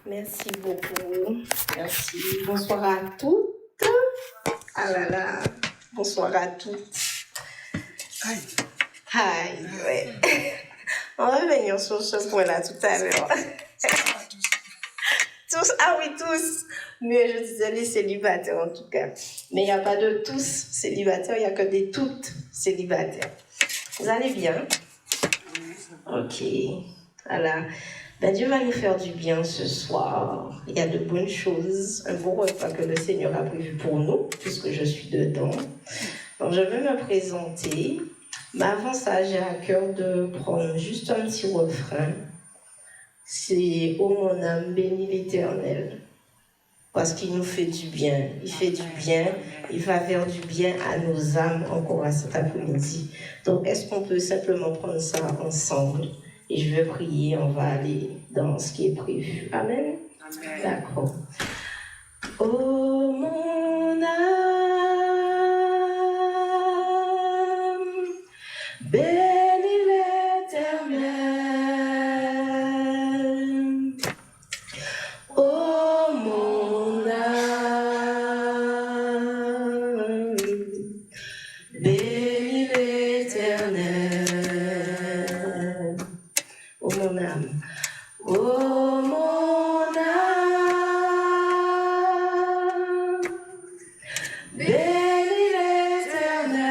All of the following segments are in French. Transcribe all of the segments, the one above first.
Merci beaucoup. Merci. Bonsoir à toutes. Ah là là. Bonsoir à toutes. Aïe, ouais. On va venir sur ce point-là tout à l'heure. Tous, ah oui, tous. Mais je disais les célibataires en tout cas. Mais il n'y a pas de tous célibataires, il n'y a que des toutes célibataires. Vous allez bien? Ok. Voilà. Ben, Dieu va nous faire du bien ce soir. Il y a de bonnes choses, un bon repas que le Seigneur a prévu pour nous, puisque je suis dedans. Donc, je vais me présenter. Mais avant ça, j'ai à cœur de prendre juste un petit refrain. C'est « Oh mon âme, bénis l'Éternel ». Parce qu'il nous fait du bien. Il fait du bien. Il va faire du bien à nos âmes encore à cet après-midi. Donc, est-ce qu'on peut simplement prendre ça ensemble? Et je vais prier, on va aller dans ce qui est prévu. Amen? Amen. D'accord. Oh mon âme, bénis l'Éternel. Oh mon âme, bénis l'Éternel. Oh mon âme, oh mon âme, bénis l'Éternel.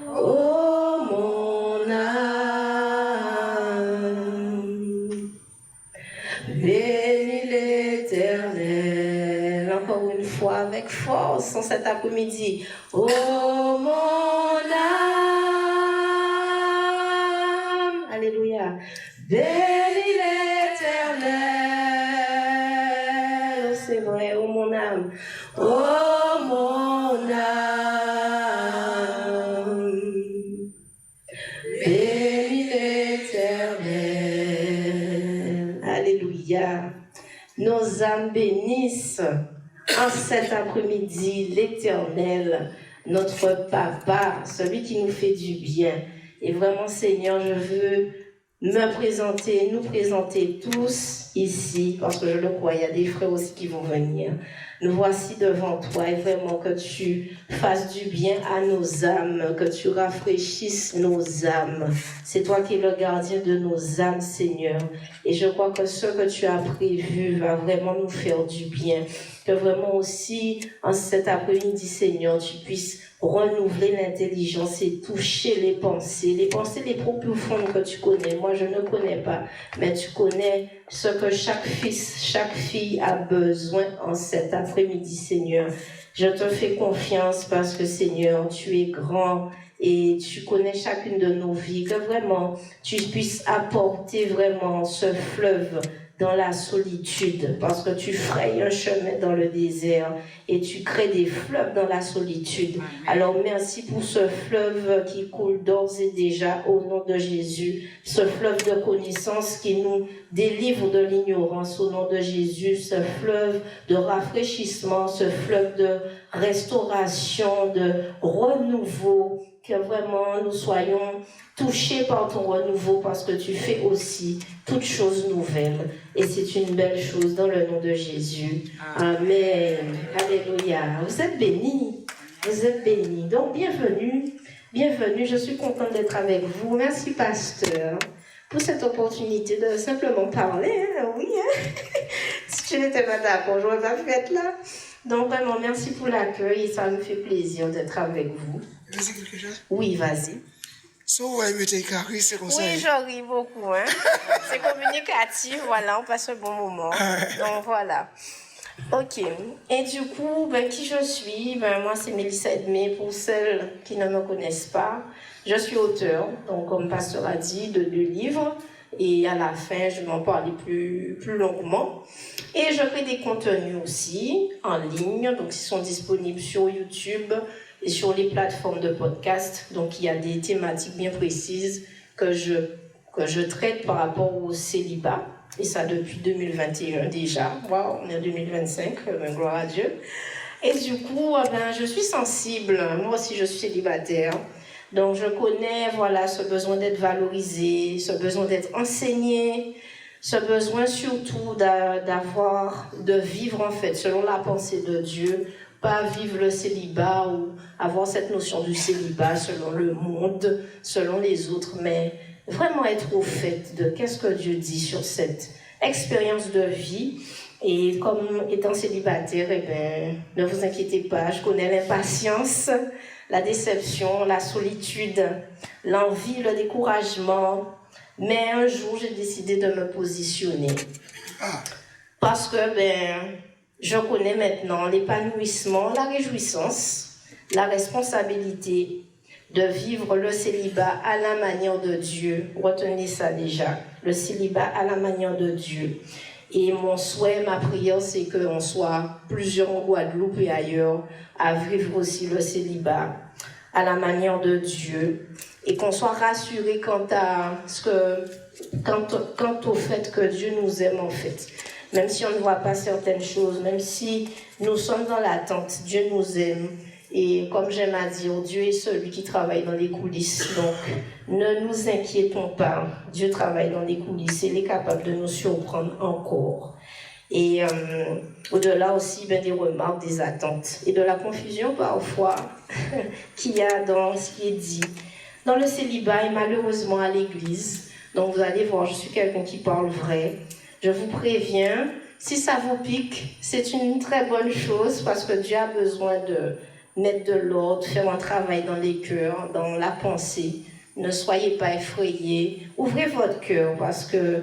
Oh mon âme, bénis l'Éternel. Encore une fois, avec force, en cet après-midi. Oh mon âme, alléluia, bénis l'Éternel. Oh, c'est vrai, oh mon âme, oh mon âme, bénis l'Éternel. Alléluia. Nos âmes bénissent en cet après-midi l'Éternel, notre Papa, celui qui nous fait du bien. Et vraiment, Seigneur, je veux me présenter, nous présenter tous ici, parce que je le crois, il y a des frères aussi qui vont venir. Nous voici devant toi et vraiment que tu fasses du bien à nos âmes, que tu rafraîchisses nos âmes. C'est toi qui es le gardien de nos âmes, Seigneur. Et je crois que ce que tu as prévu va vraiment nous faire du bien. Que vraiment aussi, en cet après-midi, Seigneur, tu puisses renouveler l'intelligence et toucher les pensées les plus profondes que tu connais. Moi, je ne connais pas, mais tu connais ce que chaque fils, chaque fille a besoin en cet après-midi, Seigneur. Je te fais confiance parce que, Seigneur, tu es grand et tu connais chacune de nos vies. Que vraiment, tu puisses apporter vraiment ce fleuve dans la solitude, parce que tu frayes un chemin dans le désert et tu crées des fleuves dans la solitude. Alors merci pour ce fleuve qui coule d'ores et déjà au nom de Jésus, ce fleuve de connaissance qui nous délivre de l'ignorance au nom de Jésus, ce fleuve de rafraîchissement, ce fleuve de restauration, de renouveau, que vraiment nous soyons touchés par ton renouveau parce que tu fais aussi toutes choses nouvelles. Et c'est une belle chose dans le nom de Jésus. Amen. Alléluia. Vous êtes bénis. Vous êtes bénis. Donc, bienvenue. Bienvenue. Je suis contente d'être avec vous. Merci, pasteur, pour cette opportunité de simplement parler. Oui, hein? Si tu n'étais pas d'accord, je n'aurais pas pu être là. Donc, vraiment, merci pour l'accueil et ça me fait plaisir d'être avec vous. Vas-y, quelque chose? Oui, vas-y. So, ouais, mais t'es carré, c'est comme ça. Oui, je ris beaucoup. Hein? C'est communicatif, voilà, on passe un bon moment. Donc, voilà. Ok. Et du coup, qui je suis? Moi, c'est Mélissa Edmé, pour celles qui ne me connaissent pas. Je suis auteure, donc, comme pasteur a dit, de 2 livres. Et à la fin, je vais en parler plus longuement. Et je crée des contenus aussi en ligne, donc ils sont disponibles sur YouTube et sur les plateformes de podcast. Donc il y a des thématiques bien précises que je traite par rapport au célibat. Et ça depuis 2021 déjà. Wow, on est en 2025, gloire à Dieu. Et du coup, je suis sensible. Moi aussi, je suis célibataire. Donc je connais voilà ce besoin d'être valorisé, ce besoin d'être enseigné, ce besoin surtout de vivre en fait selon la pensée de Dieu, pas vivre le célibat ou avoir cette notion du célibat selon le monde, selon les autres, mais vraiment être au fait de qu'est-ce que Dieu dit sur cette expérience de vie. Et comme étant célibataire, eh ben, ne vous inquiétez pas, je connais l'impatience, la déception, la solitude, l'envie, le découragement. Mais un jour, j'ai décidé de me positionner. Parce que je connais maintenant l'épanouissement, la réjouissance, la responsabilité de vivre le célibat à la manière de Dieu. Retenez ça déjà, le célibat à la manière de Dieu. Et mon souhait, ma prière, c'est qu'on soit plusieurs en Guadeloupe et ailleurs à vivre aussi le célibat à la manière de Dieu et qu'on soit rassurés quant au fait que Dieu nous aime en fait. Même si on ne voit pas certaines choses, même si nous sommes dans l'attente, Dieu nous aime. Et comme j'aime à dire, Dieu est celui qui travaille dans les coulisses. Donc, ne nous inquiétons pas. Dieu travaille dans les coulisses et il est capable de nous surprendre encore. Et au-delà aussi des remarques, des attentes et de la confusion parfois qu'il y a dans ce qui est dit. Dans le célibat et malheureusement à l'église. Donc, vous allez voir, je suis quelqu'un qui parle vrai. Je vous préviens, si ça vous pique, c'est une très bonne chose parce que Dieu a besoin de mettre de l'ordre, faire un travail dans les cœurs, dans la pensée. Ne soyez pas effrayés. Ouvrez votre cœur parce que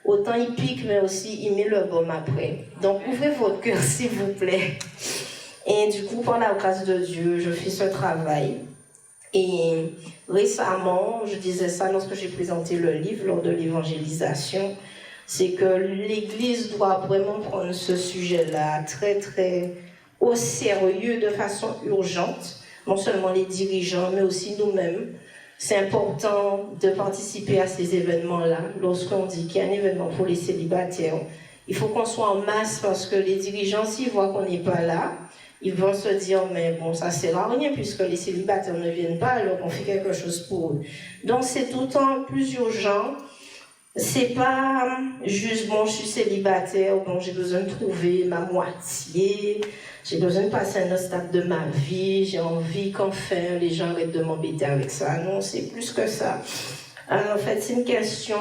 autant il pique, mais aussi il met le baume après. Donc ouvrez votre cœur s'il vous plaît. Et du coup, par la grâce de Dieu, je fais ce travail. Et récemment, je disais ça lorsque j'ai présenté le livre lors de l'évangélisation, c'est que l'Église doit vraiment prendre ce sujet-là très, très au sérieux de façon urgente, non seulement les dirigeants, mais aussi nous-mêmes. C'est important de participer à ces événements-là. Lorsqu'on dit qu'il y a un événement pour les célibataires, il faut qu'on soit en masse parce que les dirigeants, s'ils voient qu'on n'est pas là, ils vont se dire, mais bon, ça sert à rien puisque les célibataires ne viennent pas alors qu'on fait quelque chose pour eux. Donc c'est d'autant plus urgent. C'est pas juste, bon, je suis célibataire, bon, j'ai besoin de trouver ma moitié, j'ai besoin de passer un autre stade de ma vie, j'ai envie qu'enfin les gens arrêtent de m'embêter avec ça. Non, c'est plus que ça. En fait, c'est une question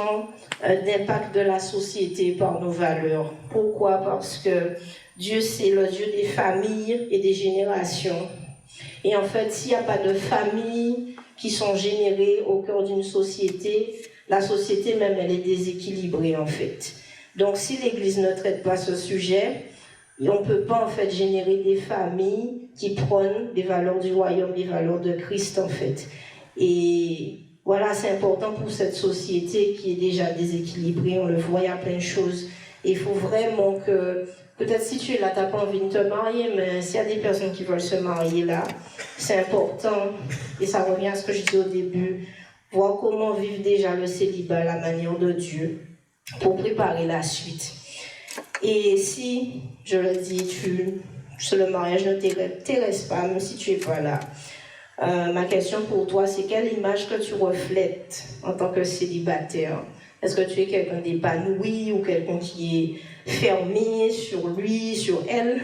d'impact de la société par nos valeurs. Pourquoi? Parce que Dieu, c'est le Dieu des familles et des générations. Et en fait, s'il n'y a pas de familles qui sont générées au cœur d'une société, la société même, elle est déséquilibrée en fait. Donc si l'Église ne traite pas ce sujet, on ne peut pas en fait générer des familles qui prônent les valeurs du royaume, les valeurs de Christ en fait. Et voilà, c'est important pour cette société qui est déjà déséquilibrée, on le voit, il y a plein de choses. Et il faut vraiment que, peut-être si tu es là, tu n'as pas envie de te marier, mais s'il y a des personnes qui veulent se marier là, c'est important, et ça revient à ce que je disais au début, voir comment vivre déjà le célibat à la manière de Dieu pour préparer la suite. Et si, je le dis, le mariage ne t'intéresse pas, même si tu n'es pas là, ma question pour toi, c'est quelle image que tu reflètes en tant que célibataire? Est-ce que tu es quelqu'un d'épanoui ou quelqu'un qui est fermé sur lui, sur elle?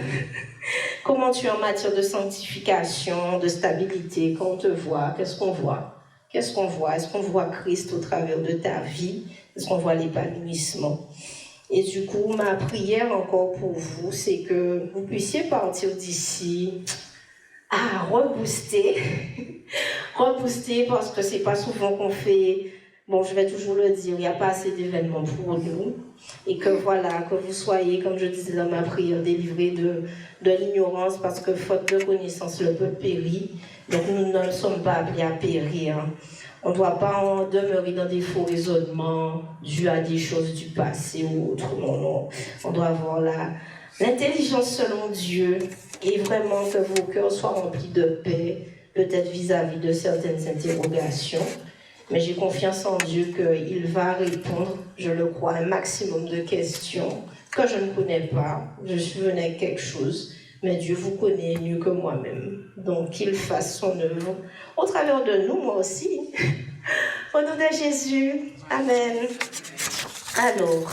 Comment tu es en matière de sanctification, de stabilité? Quand on te voit, qu'est-ce qu'on voit? Qu'est-ce qu'on voit? Est-ce qu'on voit Christ au travers de ta vie? Est-ce qu'on voit l'épanouissement? Et du coup, ma prière encore pour vous, c'est que vous puissiez partir d'ici rebooster. Rebooster parce que c'est pas souvent qu'on fait, bon, je vais toujours le dire, il n'y a pas assez d'événements pour nous. Et que voilà, que vous soyez, comme je disais dans ma prière, délivrés de l'ignorance parce que faute de connaissance, le peuple périt. Donc nous ne sommes pas appelés à périr. On ne doit pas en demeurer dans des faux raisonnements dus à des choses du passé ou autre. Non, non. On doit avoir l'intelligence selon Dieu et vraiment que vos cœurs soient remplis de paix, peut-être vis-à-vis de certaines interrogations. Mais j'ai confiance en Dieu qu'il va répondre, je le crois, un maximum de questions que je ne connais pas. Je suis venue avec quelque chose, mais Dieu vous connaît mieux que moi-même. Donc, qu'il fasse son œuvre au travers de nous, moi aussi. Au nom de Jésus, amen. Alors,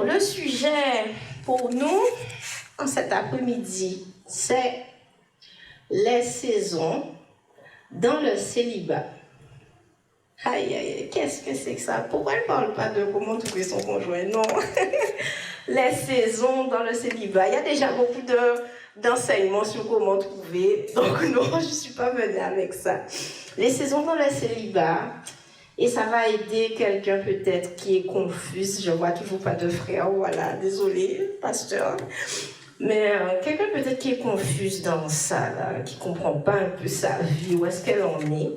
le sujet pour nous, en cet après-midi, c'est les saisons dans le célibat. Aïe, aïe, qu'est-ce que c'est que ça? Pourquoi elle ne parle pas de comment trouver son conjoint? Non. Les saisons dans le célibat. Il y a déjà beaucoup d'enseignements sur comment trouver. Donc non, je ne suis pas venue avec ça. Les saisons dans le célibat. Et ça va aider quelqu'un peut-être qui est confus. Je ne vois toujours pas de frère. Voilà, désolé, pasteur. Mais quelqu'un peut-être qui est confus dans ça, là, qui ne comprend pas un peu sa vie, où est-ce qu'elle en est.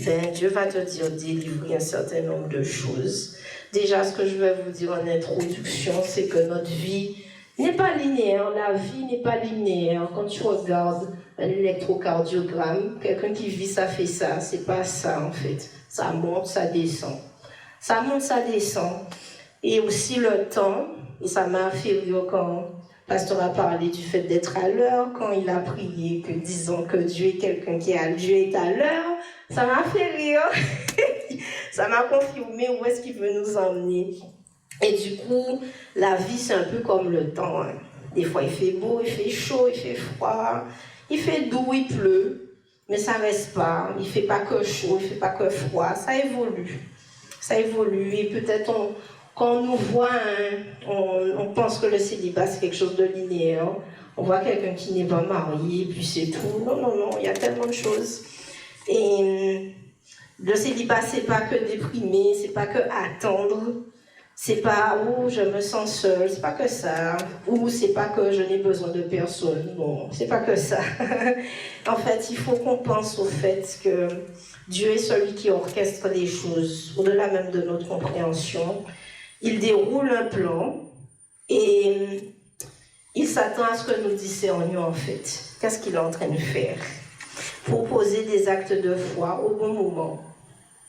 Ben, Dieu va te dire, délivrer un certain nombre de choses. Déjà, ce que je vais vous dire en introduction, c'est que notre vie n'est pas linéaire. La vie n'est pas linéaire. Quand tu regardes un électrocardiogramme, quelqu'un qui vit ça fait ça. C'est pas ça, en fait. Ça monte, ça descend. Ça monte, ça descend. Et aussi le temps, et ça m'a fait rire quand le pasteur a parlé du fait d'être à l'heure, quand il a prié, que disons que Dieu est quelqu'un Dieu est à l'heure. Ça m'a fait rire. Ça m'a confirmé où est-ce qu'il veut nous emmener. Et du coup, la vie, c'est un peu comme le temps. Hein. Des fois, il fait beau, il fait chaud, il fait froid. Il fait doux, il pleut. Mais ça ne reste pas. Il ne fait pas que chaud, il ne fait pas que froid. Ça évolue. Ça évolue. Et peut-être, quand on nous voit, hein, on pense que le célibat, c'est quelque chose de linéaire. On voit quelqu'un qui n'est pas marié, puis c'est tout. Non, non, non. Il y a tellement de choses. Et le célibat, c'est pas que déprimer, c'est pas que attendre, c'est pas où je me sens seule, c'est pas que ça, ou c'est pas que je n'ai besoin de personne, non, c'est pas que ça. En fait, il faut qu'on pense au fait que Dieu est celui qui orchestre les choses, au-delà même de notre compréhension. Il déroule un plan et il s'attend à ce que nous discernions en fait. Qu'est-ce qu'il est en train de faire? Pour poser des actes de foi au bon moment.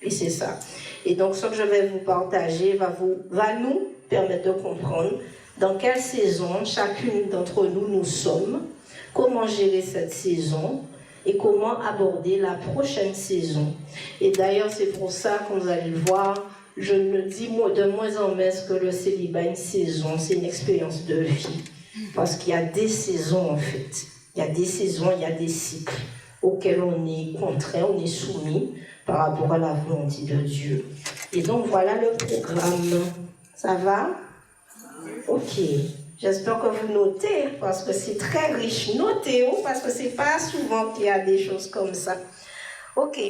Et c'est ça. Et donc, ce que je vais vous partager va nous permettre de comprendre dans quelle saison chacune d'entre nous sommes, comment gérer cette saison et comment aborder la prochaine saison. Et d'ailleurs, c'est pour ça que vous allez le voir, je ne dis de moins en moins que le célibat est une saison, c'est une expérience de vie. Parce qu'il y a des saisons en fait. Il y a des saisons, il y a des cycles auxquels on est contraint, on est soumis par rapport à la volonté de Dieu. Et donc voilà le programme. Ça va? Ok. J'espère que vous notez, parce que c'est très riche. Notez, parce que c'est pas souvent qu'il y a des choses comme ça. Ok.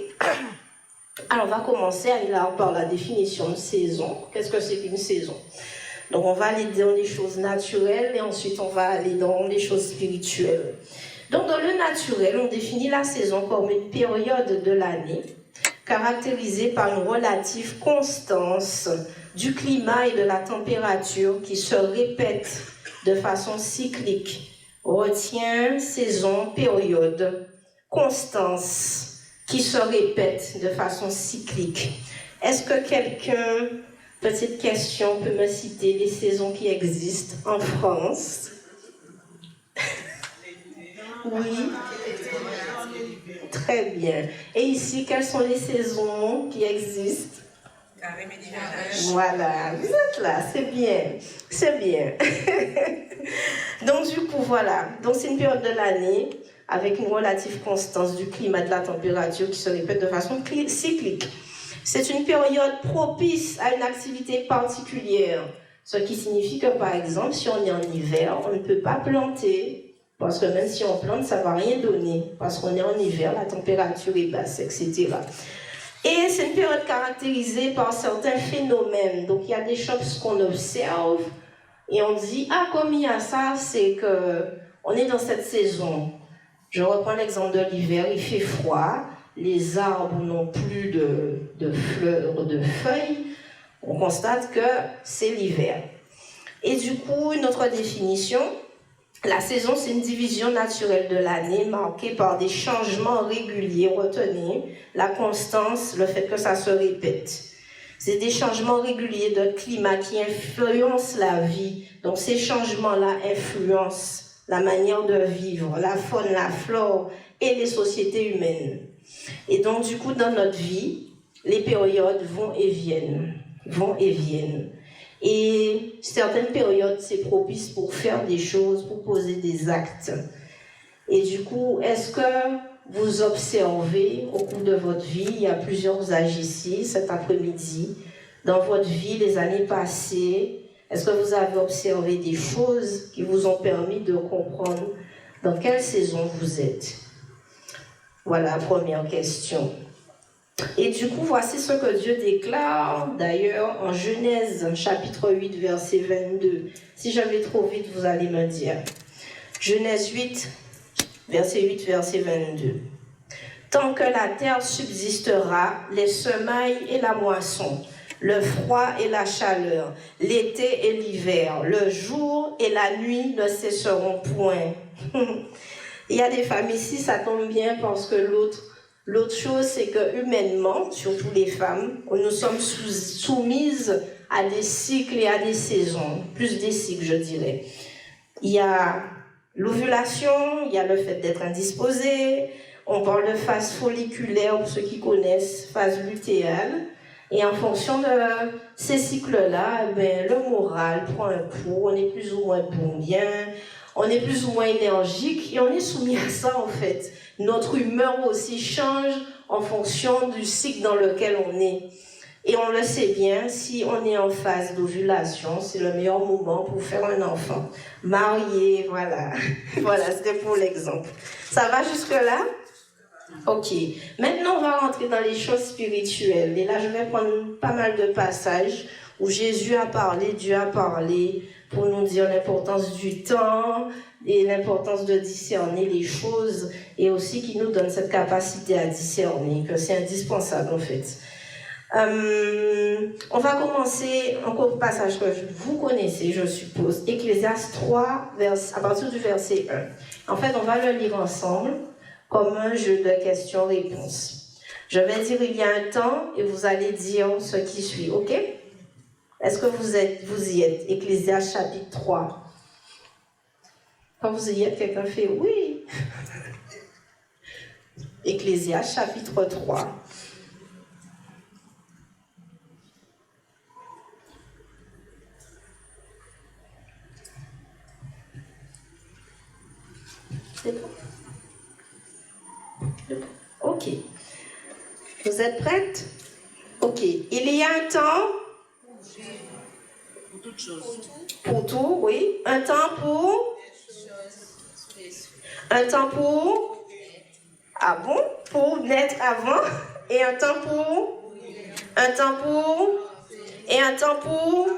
Alors on va commencer par la définition de saison. Qu'est-ce que c'est qu'une saison? Donc on va aller dans les choses naturelles et ensuite on va aller dans les choses spirituelles. Donc, dans le naturel, on définit la saison comme une période de l'année caractérisée par une relative constance du climat et de la température qui se répète de façon cyclique. Retiens, saison, période, constance qui se répète de façon cyclique. Est-ce que quelqu'un, petite question, peut me citer les saisons qui existent en France? Oui. Très bien. Et ici, quelles sont les saisons qui existent? Voilà, vous êtes là, c'est bien. C'est bien. Donc, du coup, voilà. Donc, c'est une période de l'année avec une relative constance du climat, de la température qui se répète de façon cyclique. C'est une période propice à une activité particulière. Ce qui signifie que, par exemple, si on est en hiver, on ne peut pas planter. Parce que même si on plante, ça ne va rien donner. Parce qu'on est en hiver, la température est basse, etc. Et c'est une période caractérisée par certains phénomènes. Donc, il y a des choses qu'on observe et on dit, ah, comme il y a ça, c'est qu'on est dans cette saison. Je reprends l'exemple de l'hiver, il fait froid, les arbres n'ont plus de fleurs, de feuilles. On constate que c'est l'hiver. Et du coup, une autre définition, la saison, c'est une division naturelle de l'année marquée par des changements réguliers. Retenez la constance, le fait que ça se répète. C'est des changements réguliers de climat qui influencent la vie. Donc ces changements-là influencent la manière de vivre, la faune, la flore et les sociétés humaines. Et donc du coup, dans notre vie, les périodes vont et viennent. Et certaines périodes, c'est propice pour faire des choses, pour poser des actes. Et du coup, est-ce que vous observez au cours de votre vie, il y a plusieurs âges ici, cet après-midi, dans votre vie, les années passées, est-ce que vous avez observé des choses qui vous ont permis de comprendre dans quelle saison vous êtes? Voilà, première question. Et du coup, voici ce que Dieu déclare, d'ailleurs, en Genèse, chapitre 8, verset 22. Si je vais trop vite, vous allez me dire. Genèse 8, verset 8, verset 22. Tant que la terre subsistera, les semailles et la moisson, le froid et la chaleur, l'été et l'hiver, le jour et la nuit ne cesseront point. Il y a des femmes ici, ça tombe bien parce que l'autre chose, c'est que humainement, surtout les femmes, nous sommes soumises à des cycles et à des saisons, plus des cycles, je dirais. Il y a l'ovulation, il y a le fait d'être indisposé, on parle de phase folliculaire pour ceux qui connaissent, phase lutéale, et en fonction de ces cycles-là, le moral prend un coup, on est plus ou moins bien, on est plus ou moins énergique, et on est soumis à ça en fait. Notre humeur aussi change en fonction du cycle dans lequel on est. Et on le sait bien, si on est en phase d'ovulation, c'est le meilleur moment pour faire un enfant. Marié, voilà. Voilà, c'était pour l'exemple. Ça va jusque-là? Ok. Maintenant, on va rentrer dans les choses spirituelles. Et là, je vais prendre pas mal de passages où Jésus a parlé, Dieu a parlé, pour nous dire l'importance du temps et l'importance de discerner les choses, et aussi qui nous donne cette capacité à discerner, que c'est indispensable en fait. On va commencer encore un passage que vous connaissez, je suppose, Ecclésiaste 3, à partir du verset 1. En fait, on va le lire ensemble comme un jeu de questions-réponses. Je vais dire il y a un temps et vous allez dire ce qui suit, ok? Est-ce que vous y êtes? Ecclésiaste chapitre 3. Quand vous y êtes, quelqu'un fait oui. Ecclésiaste chapitre 3. C'est bon? Ok. Vous êtes prêtes? Ok. Il y a un temps. Pour toutes choses. Pour tout, oui. Un temps pour. Un temps pour. Ah bon? Pour naître avant. Et un temps pour. Un temps pour. Et un temps pour.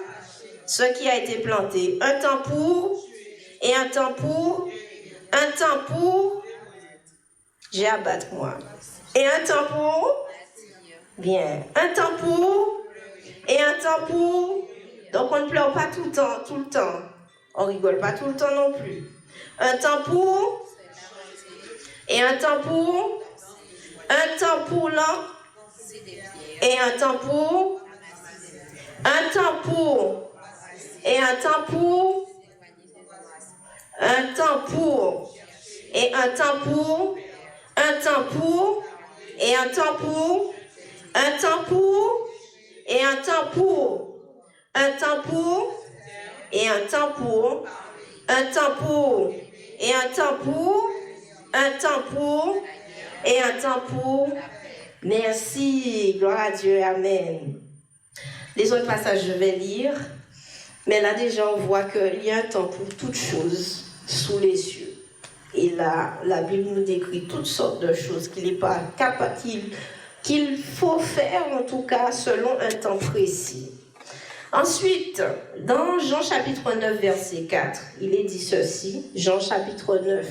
Ce qui a été planté. Un temps pour. Et un temps pour. Un temps pour. J'ai à battre moi. Et un temps pour. Bien. Un temps pour. Et un temps pour. Donc on ne pleure pas tout le temps. On rigole pas tout le temps non plus. Un temps pour. Et un temps pour. Un temps pour l'an. Et un temps pour. Un temps pour. Et un temps pour. Un temps pour. Et un temps pour. Un temps pour. Et un temps pour. Un temps pour. Et un temps pour. Un temps pour. Et un temps pour. Un temps pour. Et un temps pour. Un temps pour. Et un temps pour. Merci. Gloire à Dieu. Amen. Les autres passages, je vais lire. Mais là, déjà, on voit qu'il y a un temps pour toutes choses sous les cieux. Et là, la Bible nous décrit toutes sortes de choses qu'il n'est pas capable, qu'il faut faire, en tout cas, selon un temps précis. Ensuite, dans Jean chapitre 9, verset 4, il est dit ceci. Jean chapitre 9,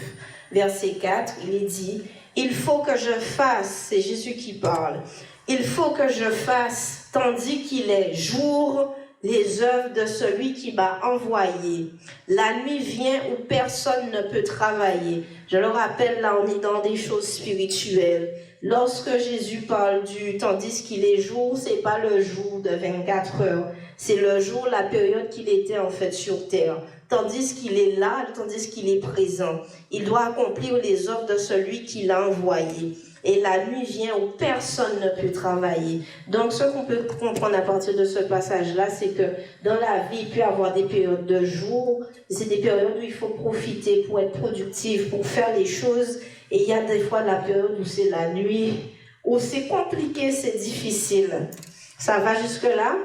verset 4, il est dit « Il faut que je fasse », c'est Jésus qui parle, « Il faut que je fasse, tandis qu'il est jour, les œuvres de celui qui m'a envoyé. La nuit vient où personne ne peut travailler. » Je le rappelle, là, on est dans des choses spirituelles. lorsque Jésus parle du tandis qu'il est jour, c'est pas le jour de 24 heures, c'est le jour, la période qu'il était en fait sur terre. Tandis qu'il est là, tandis qu'il est présent, il doit accomplir les œuvres de celui qui l'a envoyé. Et la nuit vient où personne ne peut travailler. Donc, ce qu'on peut comprendre à partir de ce passage-là, c'est que dans la vie, il peut y avoir des périodes de jour. C'est des périodes où il faut profiter pour être productif, pour faire les choses. Et il y a des fois la période où c'est la nuit, où c'est compliqué, c'est difficile. Ça va jusque-là?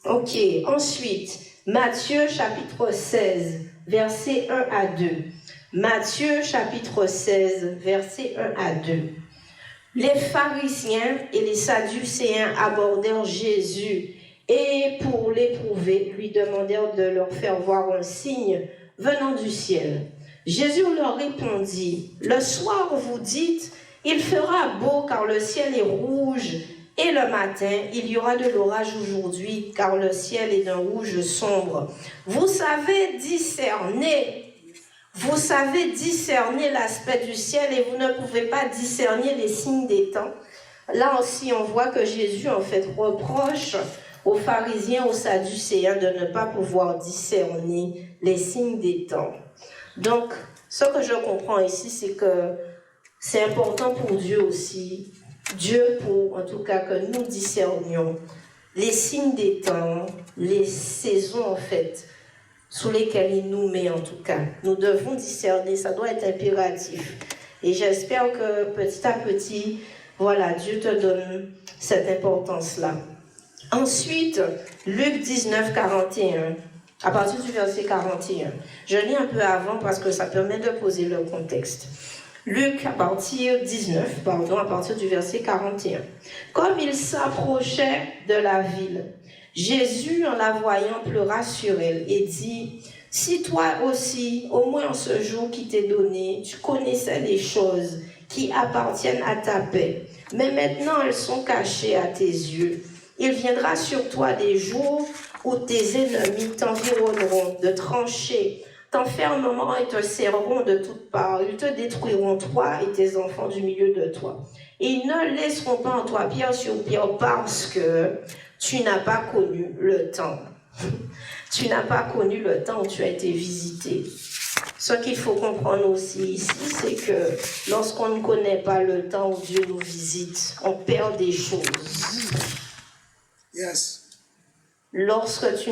Ok. Ensuite, Matthieu chapitre 16, versets 1 à 2. Matthieu chapitre 16, versets 1 à 2. Les pharisiens et les sadducéens abordèrent Jésus et pour l'éprouver, lui demandèrent de leur faire voir un signe venant du ciel. Jésus leur répondit, « Le soir vous dites, il fera beau car le ciel est rouge, et le matin, il y aura de l'orage aujourd'hui car le ciel est d'un rouge sombre. Vous savez discerner. Vous savez discerner l'aspect du ciel et vous ne pouvez pas discerner les signes des temps. » Là aussi, on voit que Jésus, en fait, reproche aux pharisiens, aux sadducéens de ne pas pouvoir discerner les signes des temps. Donc, ce que je comprends ici, c'est que c'est important pour Dieu aussi, Dieu pour, en tout cas, que nous discernions les signes des temps, les saisons, en fait, sous lesquels il nous met en tout cas. Nous devons discerner, ça doit être impératif. Et j'espère que petit à petit, voilà, Dieu te donne cette importance-là. Ensuite, Luc 19, 41, à partir du verset 41. Je lis un peu avant parce que ça permet de poser le contexte. Luc, à partir du verset 41. Comme il s'approchait de la ville, Jésus, en la voyant, pleura sur elle et dit, « Si toi aussi, au moins en ce jour qui t'est donné, tu connaissais les choses qui appartiennent à ta paix, mais maintenant elles sont cachées à tes yeux. Il viendra sur toi des jours où tes ennemis t'environneront de tranchées, t'enfermeront et te serreront de toutes parts. Ils te détruiront, toi et tes enfants du milieu de toi. Et ils ne laisseront pas en toi pierre sur pierre parce que tu n'as pas connu le temps. Tu n'as pas connu le temps où tu as été visité. Ce qu'il faut comprendre aussi ici, c'est que lorsqu'on ne connaît pas le temps où Dieu nous visite, on perd des choses. Yes. Lorsque tu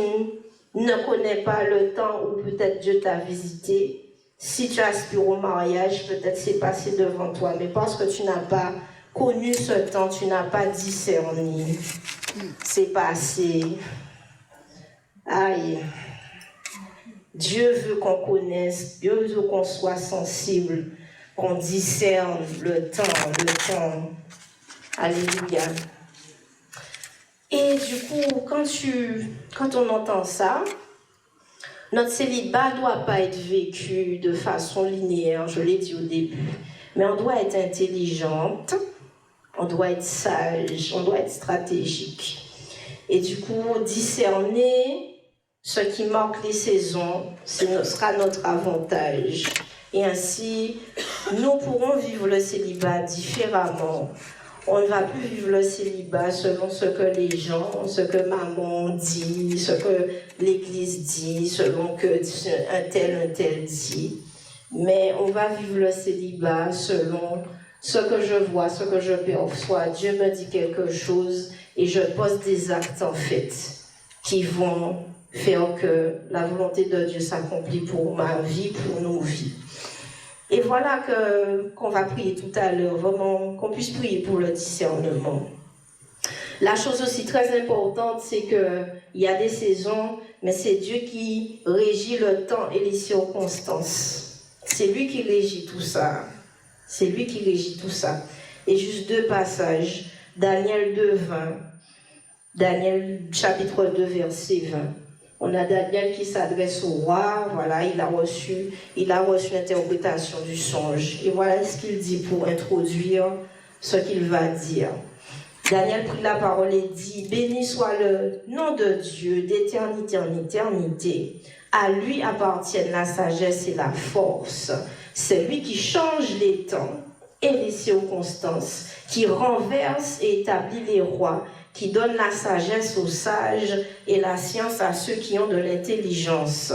ne connais pas le temps où peut-être Dieu t'a visité, si tu aspires au mariage, peut-être c'est passé devant toi, mais parce que tu n'as pas connu ce temps, tu n'as pas discerné, c'est passé. Aïe. Dieu veut qu'on connaisse, Dieu veut qu'on soit sensible, qu'on discerne le temps. Alléluia. Et du coup, quand on entend ça, notre célibat ne doit pas être vécu de façon linéaire, je l'ai dit au début, mais on doit être intelligente, on doit être sage, on doit être stratégique. Et du coup, discerner ce qui marque les saisons, ce sera notre avantage. Et ainsi, nous pourrons vivre le célibat différemment. On ne va plus vivre le célibat selon ce que les gens, ce que maman dit, ce que l'église dit, selon que un tel dit. Mais on va vivre le célibat selon ce que je vois, ce que je perçois. Dieu me dit quelque chose et je pose des actes en fait qui vont faire que la volonté de Dieu s'accomplit pour ma vie, pour nos vies. Et voilà qu'on va prier tout à l'heure, vraiment qu'on puisse prier pour le discernement. La chose aussi très importante, c'est qu'il y a des saisons, mais c'est Dieu qui régit le temps et les circonstances. C'est lui qui régit tout ça. C'est lui qui régit tout ça. Et juste 2 passages. Daniel 2, 20. Daniel chapitre 2, verset 20. On a Daniel qui s'adresse au roi, voilà, il a reçu l'interprétation du songe. Et voilà ce qu'il dit pour introduire ce qu'il va dire. Daniel prit la parole et dit, « Béni soit le nom de Dieu d'éternité en éternité. À lui appartiennent la sagesse et la force. C'est lui qui change les temps et les circonstances, qui renverse et établit les rois, qui donne la sagesse aux sages et la science à ceux qui ont de l'intelligence.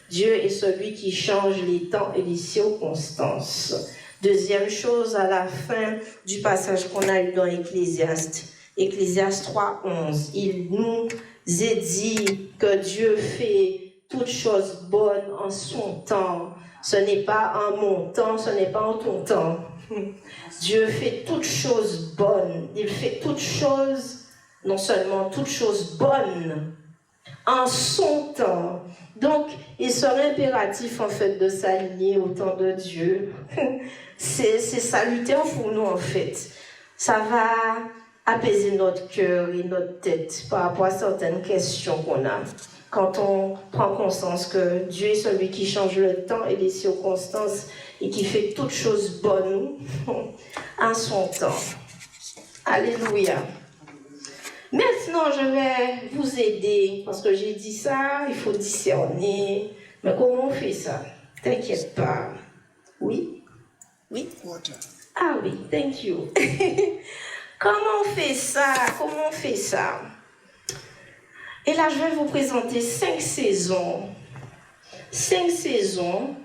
Dieu est celui qui change les temps et les circonstances. Deuxième chose, à la fin du passage qu'on a lu dans Ecclésiaste, Ecclésiaste 3:11, il nous est dit que Dieu fait toutes choses bonnes en son temps. Ce n'est pas en mon temps, ce n'est pas en ton temps. Dieu fait toutes choses bonnes. Il fait toutes choses, non seulement toutes choses bonnes, en son temps. Donc, il serait impératif en fait de s'aligner au temps de Dieu. C'est salutaire pour nous en fait. Ça va apaiser notre cœur et notre tête par rapport à certaines questions qu'on a. Quand on prend conscience que Dieu est celui qui change le temps et les circonstances et qui fait toutes choses bonnes en son temps. Alléluia. Maintenant, je vais vous aider, parce que j'ai dit ça, il faut discerner. Mais comment on fait ça? T'inquiète pas. Oui? Oui? Water. Ah oui, thank you. Comment on fait ça? Comment on fait ça? Et là, je vais vous présenter 5 saisons. 5 saisons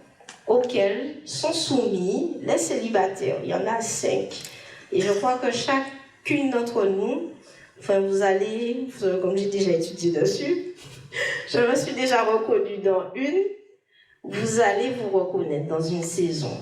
auxquelles sont soumis les célibataires. Il y en a 5. Et je crois que chacune d'entre nous, enfin, vous allez, comme j'ai déjà étudié dessus, je me suis déjà reconnue dans une, vous allez vous reconnaître dans une saison.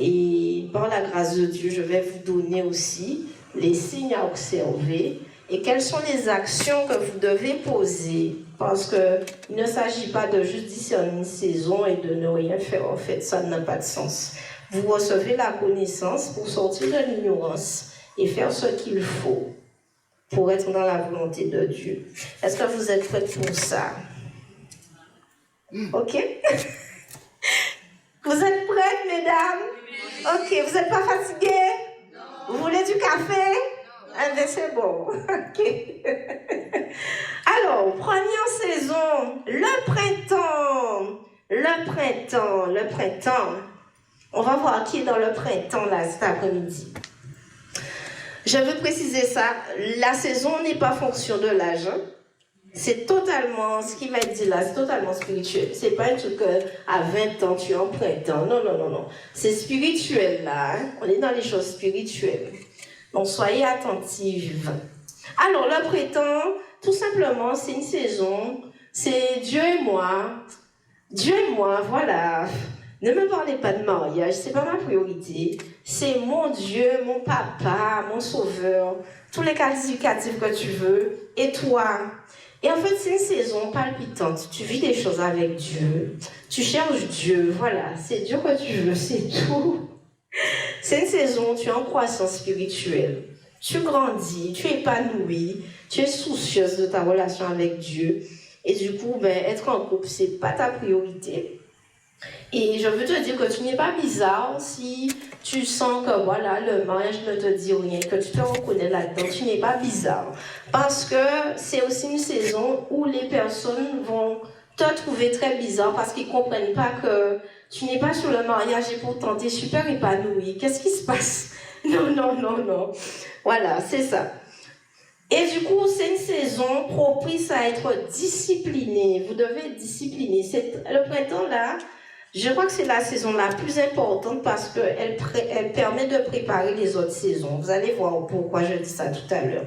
Et par la grâce de Dieu, je vais vous donner aussi les signes à observer et quelles sont les actions que vous devez poser. Parce qu'il ne s'agit pas de juste discerner une saison et de ne rien faire. En fait, ça n'a pas de sens. Vous recevez la connaissance pour sortir de l'ignorance et faire ce qu'il faut pour être dans la volonté de Dieu. Est-ce que vous êtes prêts pour ça? Ok? Vous êtes prêtes, mesdames? Ok, vous n'êtes pas fatiguées? Vous voulez du café? Ah ben c'est bon. Ok. Alors, première saison, le printemps. Le printemps. On va voir qui est dans le printemps là cet après-midi. Je veux préciser ça, la saison n'est pas fonction de l'âge. C'est totalement, ce qui va être dit là, c'est totalement spirituel. C'est pas un truc qu'à 20 ans tu es en printemps. Non. C'est spirituel là. Hein? On est dans les choses spirituelles. Donc soyez attentifs. Alors le printemps, tout simplement, c'est une saison. C'est Dieu et moi. Dieu et moi, voilà. Ne me parlez pas de mariage, c'est pas ma priorité. C'est mon Dieu, mon papa, mon sauveur, tous les qualificatifs que tu veux, et toi. Et en fait, c'est une saison palpitante. Tu vis des choses avec Dieu. Tu cherches Dieu, voilà. C'est Dieu que tu veux, c'est tout. C'est une saison où tu es en croissance spirituelle. Tu grandis, tu es épanouie, tu es soucieuse de ta relation avec Dieu. Et du coup, être en couple, c'est pas ta priorité. Et je veux te dire que tu n'es pas bizarre si tu sens que voilà, le mariage ne te dit rien, que tu te reconnais là-dedans. Tu n'es pas bizarre. Parce que c'est aussi une saison où les personnes vont te trouver très bizarre parce qu'ils ne comprennent pas que tu n'es pas sur le mariage et pourtant tu es super épanouie. Qu'est-ce qui se passe? Non. Voilà, c'est ça. Et du coup, c'est une saison propice à être discipliné. Vous devez être discipliné. Le printemps, là, je crois que c'est la saison la plus importante parce qu'elle permet de préparer les autres saisons. Vous allez voir pourquoi je dis ça tout à l'heure.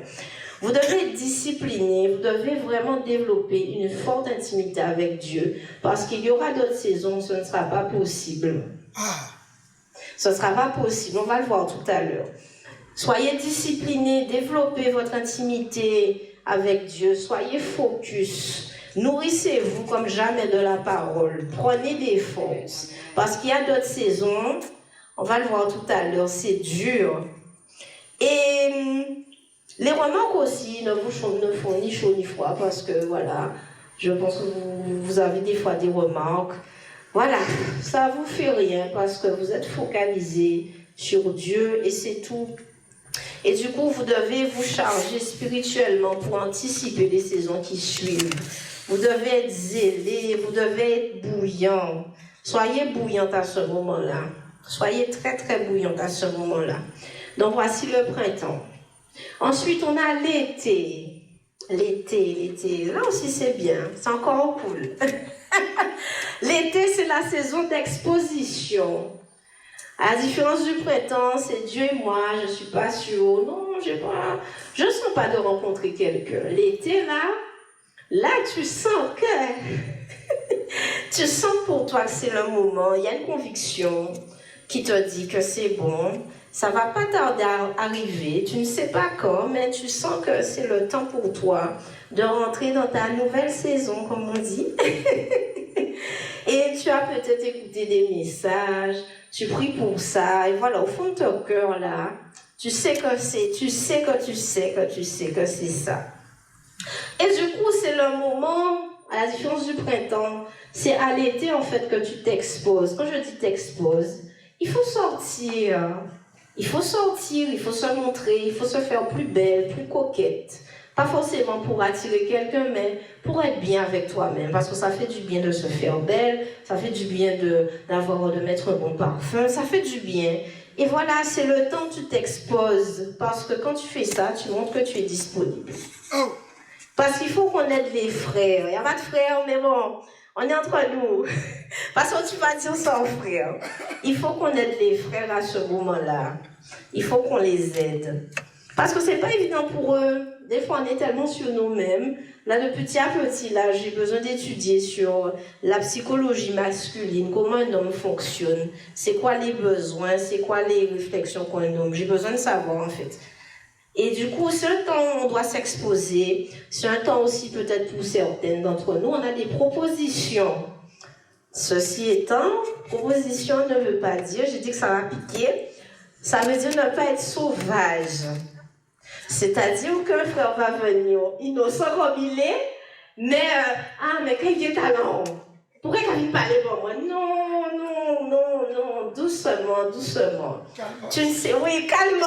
Vous devez être discipliné, vous devez vraiment développer une forte intimité avec Dieu parce qu'il y aura d'autres saisons où ce ne sera pas possible. Ce ne sera pas possible, on va le voir tout à l'heure. Soyez disciplinés, développez votre intimité avec Dieu, soyez focus. Nourrissez-vous comme jamais de la parole. Prenez des forces. Parce qu'il y a d'autres saisons, on va le voir tout à l'heure, c'est dur. Et les remarques aussi ne font ni chaud ni froid parce que voilà, je pense que vous avez des fois des remarques. Voilà, ça ne vous fait rien parce que vous êtes focalisé sur Dieu et c'est tout. Et du coup, vous devez vous charger spirituellement pour anticiper les saisons qui suivent. Vous devez être zélé, vous devez être bouillant. Soyez bouillante à ce moment-là. Soyez très très bouillante à ce moment-là. Donc voici le printemps. Ensuite, on a l'été. L'été. Là aussi, c'est bien. C'est encore cool. L'été, c'est la saison d'exposition. À la différence du printemps, c'est Dieu et moi, je ne suis pas sûre. Non, je ne sens pas de rencontrer quelqu'un. L'été, là, tu sens que... tu sens pour toi que c'est le moment. Il y a une conviction qui te dit que c'est bon. Ça ne va pas tarder à arriver. Tu ne sais pas quand, mais tu sens que c'est le temps pour toi de rentrer dans ta nouvelle saison, comme on dit. Et tu as peut-être écouté des messages, tu pries pour ça, et voilà, au fond de ton cœur, là, tu sais que c'est ça. Et du coup, c'est le moment, à la différence du printemps, c'est à l'été, en fait, que tu t'exposes. Quand je dis t'exposes, il faut sortir. Il faut se montrer, il faut se faire plus belle, plus coquette. Pas forcément pour attirer quelqu'un, mais pour être bien avec toi-même. Parce que ça fait du bien de se faire belle, ça fait du bien de mettre un bon parfum, ça fait du bien. Et voilà, c'est le temps où tu t'exposes. Parce que quand tu fais ça, tu montres que tu es disponible. Parce qu'il faut qu'on aide les frères. Il n'y a pas de frères, mais bon, on est entre nous. Parce que tu vas dire sans frère. Il faut qu'on aide les frères à ce moment-là. Il faut qu'on les aide. Parce que c'est pas évident pour eux. Des fois, on est tellement sur nous-mêmes. Là, de petit à petit, là, j'ai besoin d'étudier sur la psychologie masculine, comment un homme fonctionne, c'est quoi les besoins, c'est quoi les réflexions qu'un homme. J'ai besoin de savoir, en fait. Et du coup, c'est un temps où on doit s'exposer. C'est un temps aussi, peut-être pour certaines d'entre nous, on a des propositions. Ceci étant, proposition ne veut pas dire, j'ai dit que ça va piquer, ça veut dire ne pas être sauvage. C'est-à-dire qu'un frère va venir innocent comme il est, mais mais quand il est talent, pourquoi qu'il parle pour moi? Non, doucement. Calme. Tu ne sais, oui, calme.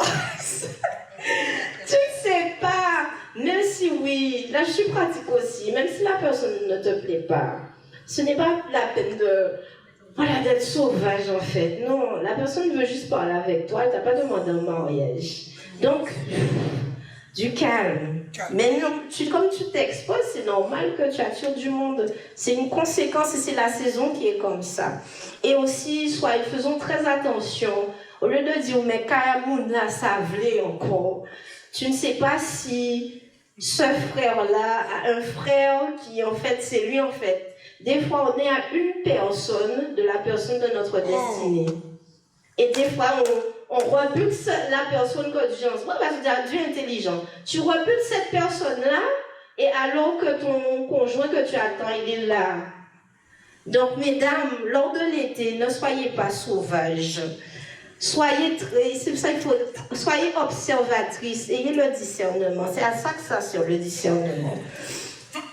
Tu ne sais pas, même si oui, là je suis pratique aussi, même si la personne ne te plaît pas, ce n'est pas la peine d'être sauvage en fait. Non, la personne veut juste parler avec toi, elle t'a pas demandé un mariage. Donc, du calme. Mais non, comme tu t'exposes, c'est normal que tu attires du monde. C'est une conséquence et c'est la saison qui est comme ça. Et aussi, faisons très attention. Au lieu de dire, mais Kayamoun là, ça voulait encore. Tu ne sais pas si ce frère-là a un frère qui, en fait, c'est lui, en fait. Des fois, on est à une personne de la personne de notre destinée. Et des fois, on rebute la personne que Dieu envoie, parce que Dieu est intelligent. Tu rebutes cette personne-là, et alors que ton conjoint que tu attends, il est là. Donc, mesdames, lors de l'été, ne soyez pas sauvages. Soyez observatrices, ayez le discernement. C'est à ça que ça sert, le discernement.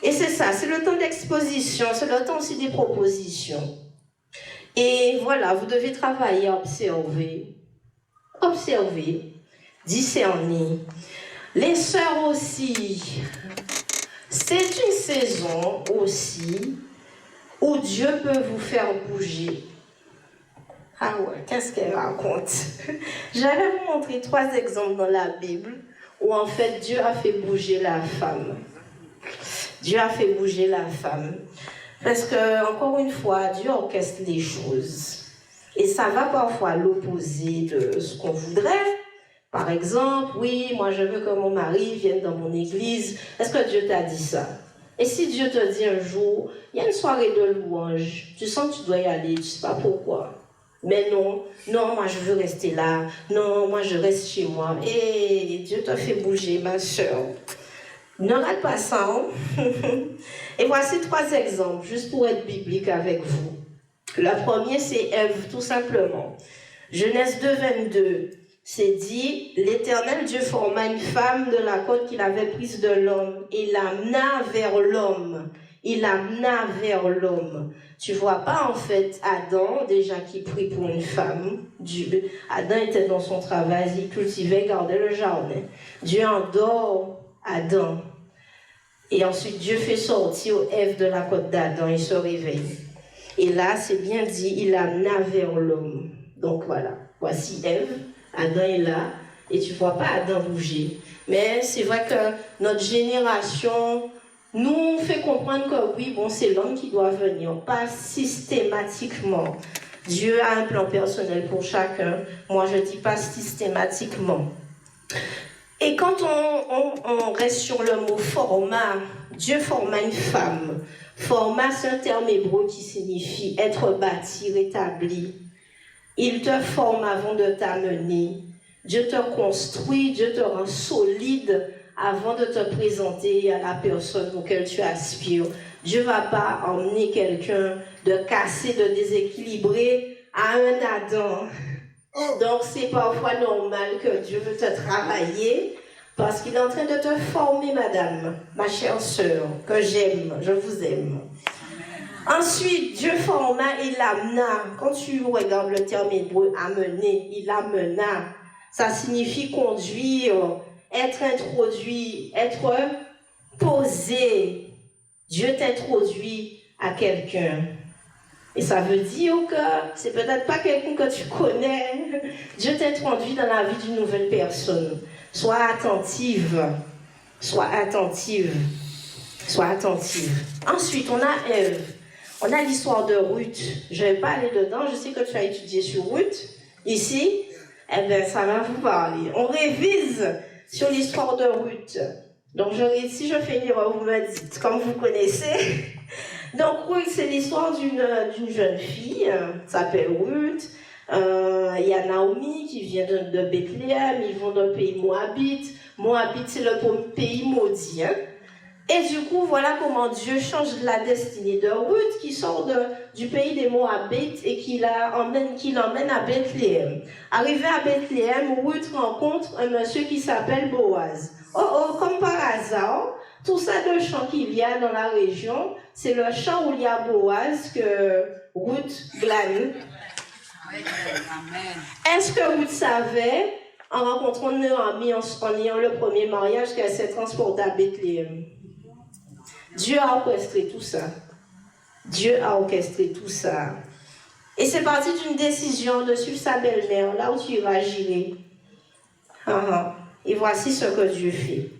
Et c'est ça, c'est le temps d'exposition, c'est le temps aussi des propositions. Et voilà, vous devez travailler, observer, discerner. Les sœurs aussi, c'est une saison aussi où Dieu peut vous faire bouger. Ah ouais, qu'est-ce qu'elle raconte? J'allais vous montrer 3 exemples dans la Bible où en fait Dieu a fait bouger la femme. Dieu a fait bouger la femme. Parce que, encore une fois, Dieu orchestre les choses. Et ça va parfois à l'opposé de ce qu'on voudrait. Par exemple, oui, moi je veux que mon mari vienne dans mon église. Est-ce que Dieu t'a dit ça? Et si Dieu te dit un jour, il y a une soirée de louange, tu sens que tu dois y aller, tu ne sais pas pourquoi. Mais non, moi je veux rester là. Non, moi je reste chez moi. Et Dieu t'a fait bouger, ma soeur. Ne rate pas ça. Hein? Et voici 3 exemples, juste pour être biblique avec vous. Le premier, c'est Ève, tout simplement. Genèse 2, 22, c'est dit, l'Éternel Dieu forma une femme de la côte qu'il avait prise de l'homme et l'amena vers l'homme. Tu vois pas en fait Adam déjà qui prie pour une femme. Adam était dans son travail, il cultivait, gardait le jardin. Dieu endort Adam. Et ensuite Dieu fait sortir Ève de la côte d'Adam, il se réveille. Et là c'est bien dit, il amena vers l'homme. Donc voilà, voici Ève, Adam est là, et tu ne vois pas Adam bouger. Mais c'est vrai que notre génération nous fait comprendre que oui, bon, c'est l'homme qui doit venir, pas systématiquement. Dieu a un plan personnel pour chacun. Moi, je ne dis pas systématiquement. Et quand on reste sur le mot format, Dieu forma une femme. Format, c'est un terme hébreu qui signifie être bâti, rétabli. Il te forme avant de t'amener. Dieu te construit, Dieu te rend solide avant de te présenter à la personne auquel tu aspires. Dieu ne va pas emmener quelqu'un de cassé, de déséquilibré à un Adam. Donc c'est parfois normal que Dieu veut te travailler parce qu'il est en train de te former, madame, ma chère sœur, que j'aime, je vous aime. Ensuite, Dieu forma, il amena. Quand tu regardes le terme hébreu, amener, il amena. Ça signifie conduire, être introduit, être posé. Dieu t'introduit à quelqu'un. Et ça veut dire que c'est peut-être pas quelqu'un que tu connais. Dieu t'introduit dans la vie d'une nouvelle personne. Sois attentive. Sois attentive. Sois attentive. Ensuite, on a Ève. On a l'histoire de Ruth. Je ne vais pas aller dedans. Je sais que tu as étudié sur Ruth. Ici, eh bien, ça va vous parler. On révise sur l'histoire de Ruth. Donc, si je fais une erreur, vous me dites, comme vous connaissez. Donc, Ruth, c'est l'histoire d'une jeune fille, s'appelle Ruth. Il y a Naomi qui vient de Bethléem, ils vont d'un pays moabite. Moabite, c'est le pays maudit. Hein? Et du coup, voilà comment Dieu change la destinée de Ruth, qui sort du pays des Moabites et qui l'emmène à Bethléem. Arrivé à Bethléem, Ruth rencontre un monsieur qui s'appelle Boaz. Oh, comme par hasard, tout ça de champs qu'il y a dans la région, c'est le champ où il y a Boaz que Ruth glane. Est-ce que Ruth savait, en rencontrant Naomi, en ayant le premier mariage, qu'elle s'est transportée à Bethléem? Dieu a orchestré tout ça. Dieu a orchestré tout ça. Et c'est parti d'une décision de suivre sa belle-mère, là où tu iras, j'irai. Et voici ce que Dieu fait.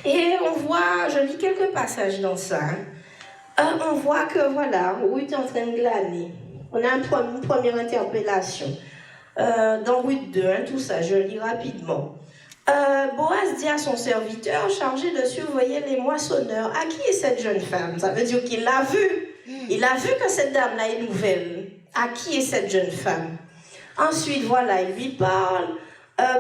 Et on voit, je lis quelques passages dans ça. On voit que voilà, Ruth est en train de glaner. On a une première interpellation. Dans Ruth 2, tout ça, je lis rapidement. Boaz dit à son serviteur chargé de surveiller les moissonneurs, à qui est cette jeune femme? Ça veut dire qu'il l'a vue. Il a vu que cette dame-là est nouvelle. À qui est cette jeune femme? Ensuite, voilà, il lui parle.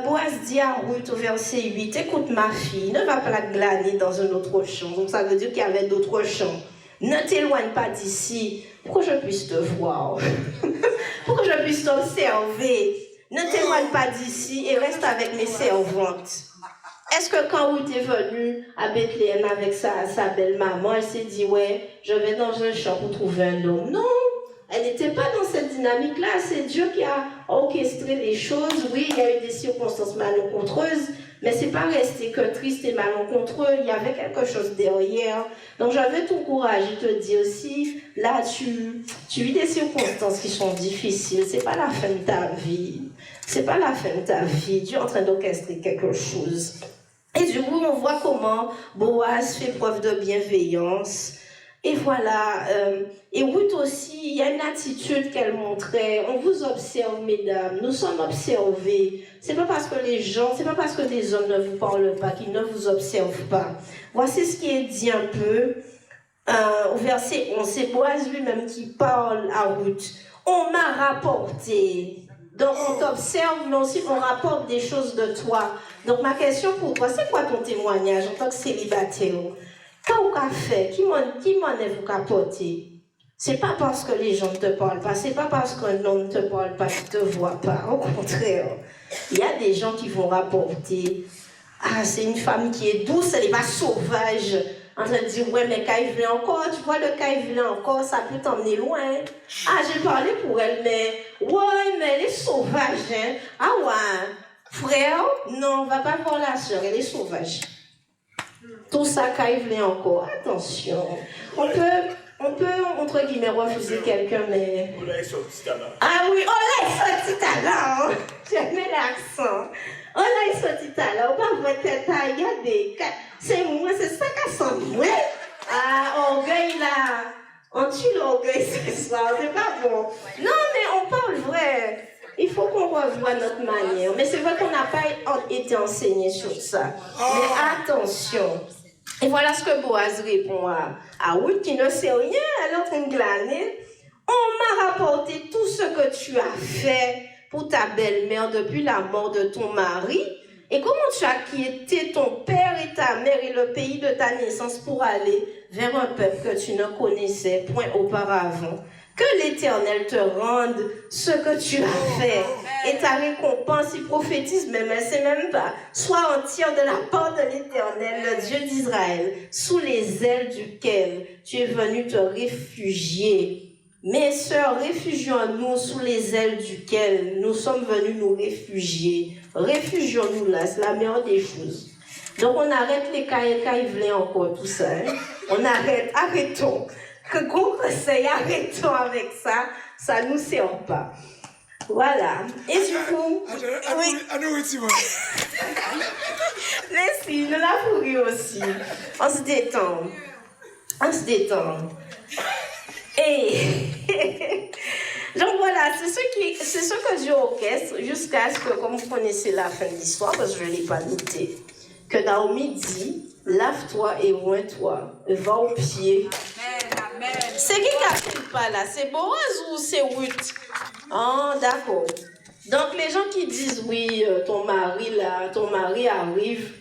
Boaz dit à Ruth au verset 8, écoute ma fille, ne va pas la glaner dans un autre champ. Donc ça veut dire qu'il y avait d'autres champs. Ne t'éloigne pas d'ici pour que je puisse te voir, pour que je puisse t'observer. Ne t'éloigne pas d'ici et reste avec mes servantes. Est-ce que quand Ruth est venue à Bethléem avec sa belle-maman, elle s'est dit, ouais, je vais dans un champ pour trouver un homme? Non, elle n'était pas dans cette dynamique-là. C'est Dieu qui a orchestré les choses. Oui, il y a eu des circonstances malencontreuses, mais c'est pas resté que triste et malencontreux. Il y avait quelque chose derrière. Donc, je veux t'encourager, te dire aussi, là, tu vis des circonstances qui sont difficiles. C'est pas la fin de ta vie. C'est pas la fin de ta vie. Dieu est en train d'orchestrer quelque chose. Et du coup, on voit comment Boaz fait preuve de bienveillance. Et voilà. Et Ruth aussi, il y a une attitude qu'elle montrait. On vous observe, mesdames. Nous sommes observés. C'est pas parce que c'est pas parce que des hommes ne vous parlent pas qu'ils ne vous observent pas. Voici ce qui est dit un peu au verset 11. C'est Boaz lui-même qui parle à Ruth. On m'a rapporté. Donc on t'observe, mais aussi on rapporte des choses de toi. Donc ma question pour toi, c'est quoi ton témoignage en tant que célibataire? Qu'est-ce fait? Qui m'en est vous capoté? C'est pas parce que les gens ne te parlent pas, c'est pas parce qu'un homme ne te parle pas qu'il ne te voit pas. Au contraire, il y a des gens qui vont rapporter. Ah, c'est une femme qui est douce, elle n'est pas sauvage. En train de dire, ouais, mais quand il vient encore, tu vois, le quand il vient encore, ça peut t'emmener loin. Ah, j'ai parlé pour elle, mais ouais, mais elle est sauvage, hein. Ah ouais, frère, non, on va pas voir la soeur, elle est sauvage. Tout ça, quand il vient encore, attention. On peut on peut, entre guillemets, refuser quelqu'un, mais... On a sorti talent. Ah oui, on a sorti talent. J'aime l'accent. On a sorti talent. On va voir tête à regarder. C'est moi, c'est ça qu'à sent moi. Ah, orgueil là. On tue l'orgueil ce soir, c'est pas bon. Non, mais on parle vrai. Il faut qu'on revoie notre manière. Mais c'est vrai qu'on n'a pas été enseigné sur ça. Mais attention. Et voilà ce que Boaz répond à Ruth qui ne sait rien, elle est en train de glaner. On m'a rapporté tout ce que tu as fait pour ta belle-mère depuis la mort de ton mari. Et comment tu as quitté ton père et ta mère et le pays de ta naissance pour aller vers un peuple que tu ne connaissais point auparavant. Que l'Éternel te rende ce que tu as fait et ta récompense, il prophétise même, elle ne sait même pas, soit entière de la part de l'Éternel, le Dieu d'Israël, sous les ailes duquel tu es venu te réfugier. Mes sœurs, réfugions-nous sous les ailes duquel nous sommes venus nous réfugier. Réfugions-nous là, c'est la meilleure des choses. Donc on arrête les caïvelés encore, tout ça. Hein? On arrête, arrêtons. Que gros conseil, arrêtons avec ça, ça ne nous sert pas. Voilà. Et du coup... Oui. Merci, nous la fourrue aussi. On se détend. On se détend. Et donc voilà, c'est ce que Dieu orchestre jusqu'à ce que, comme vous connaissez la fin de l'histoire, parce que je ne l'ai pas noté, que Naomi dit, lave-toi et oins-toi, va au pied. Amen. C'est qui a fait le pas là? C'est Boaz ou c'est Ruth? Ah, d'accord. Donc les gens qui disent, oui, ton mari arrive,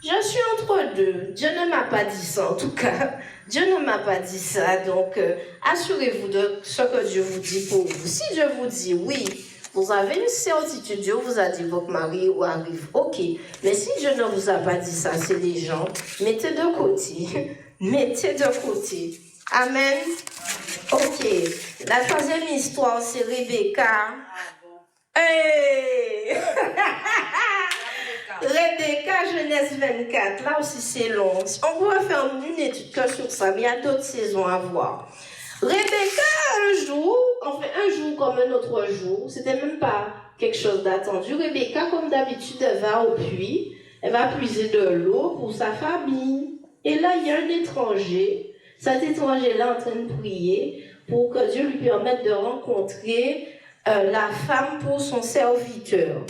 je suis entre deux. Dieu ne m'a pas dit ça, en tout cas. Dieu ne m'a pas dit ça. Donc, assurez-vous de ce que Dieu vous dit pour vous. Si Dieu vous dit oui, vous avez une certitude. Dieu vous a dit votre mari arrive. Ok. Mais si Dieu ne vous a pas dit ça, c'est des gens. Mettez de côté. Mettez de côté. Amen. Ok. La troisième histoire, c'est Rebecca. Hey! Rebecca, Genèse 24, là aussi c'est long. On pourrait faire une étude que sur ça, mais il y a d'autres saisons à voir. Rebecca, un jour comme un autre jour, c'était même pas quelque chose d'attendu. Rebecca, comme d'habitude, elle va au puits, elle va puiser de l'eau pour sa famille. Et là, il y a un étranger. Cet étranger-là est en train de prier pour que Dieu lui permette de rencontrer la femme pour son serviteur.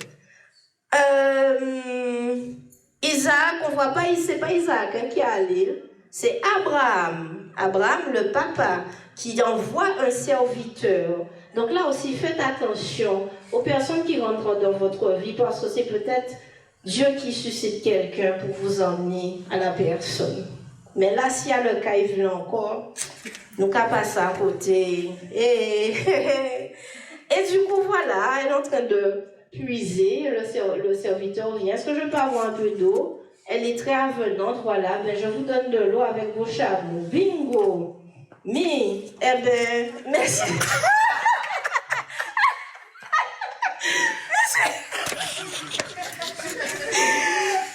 Isaac, on voit pas, c'est pas Isaac qui est allé, c'est Abraham. Abraham, le papa, qui envoie un serviteur. Donc là aussi, faites attention aux personnes qui rentrent dans votre vie, parce que c'est peut-être Dieu qui suscite quelqu'un pour vous emmener à la personne. Mais là, s'il y a le cas, il vient encore, nous qu'à passer à côté. Et du coup, voilà, elle est en train de puiser, le serviteur vient. Est-ce que je peux avoir un peu d'eau? Elle est très avenante, voilà. Ben, je vous donne de l'eau avec vos chameaux. Bingo! Mais, merci.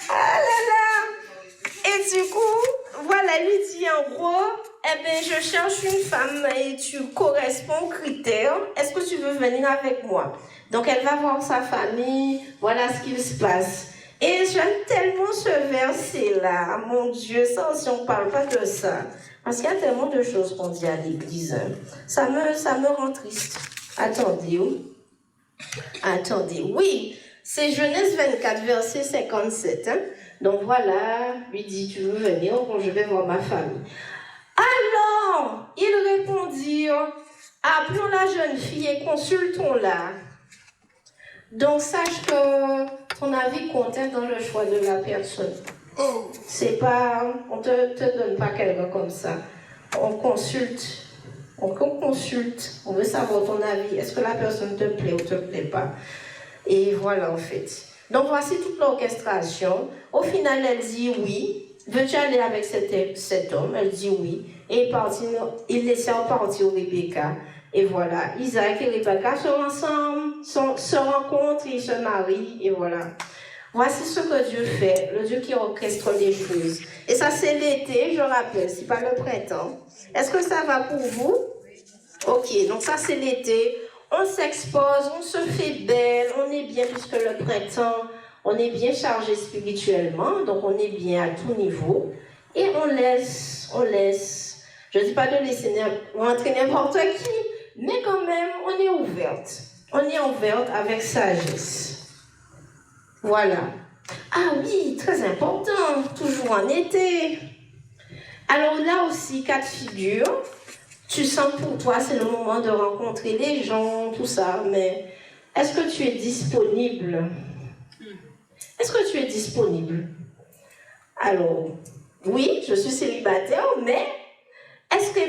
Ah là là! Et du coup, voilà, elle lui dit en gros, je cherche une femme et tu corresponds aux critères. Est-ce que tu veux venir avec moi? Donc, elle va voir sa famille, voilà ce qu'il se passe. Et j'aime tellement ce verset-là, mon Dieu, ça aussi, on ne parle pas de ça. Parce qu'il y a tellement de choses qu'on dit à l'église. Ça me rend triste. Attendez, oui, c'est Genèse 24, verset 57. Hein? Donc, voilà, lui dit, tu veux venir? Bon, je vais voir ma famille. Alors, ils répondirent, appelons la jeune fille et consultons-la. Donc, sache que ton avis compte dans le choix de la personne. C'est pas, on te donne pas quelqu'un comme ça. On consulte, on veut savoir ton avis. Est-ce que la personne te plaît ou te plaît pas? Et voilà, en fait. Donc, voici toute l'orchestration. Au final, elle dit oui. Veux-tu aller avec cet homme? Elle dit oui. Et il laisse partir Rebecca. Et voilà, Isaac et Rebecca sont ensemble, se rencontrent, ils se marient, et voilà. Voici ce que Dieu fait, le Dieu qui orchestre les choses. Et ça, c'est l'été, je rappelle, c'est pas le printemps. Est-ce que ça va pour vous? Ok, donc ça, c'est l'été. On s'expose, on se fait belle, on est bien puisque le printemps, on est bien chargé spirituellement, donc on est bien à tout niveau. Et on laisse. Je ne dis pas de laisser rentrer n'importe qui, mais quand même, on est ouverte. On est ouverte avec sagesse. Voilà. Ah oui, très important, toujours en été. Alors là aussi, cas de figure. Tu sens pour toi, c'est le moment de rencontrer les gens, tout ça, mais est-ce que tu es disponible? Est-ce que tu es disponible? Alors, oui, je suis célibataire, mais est-ce que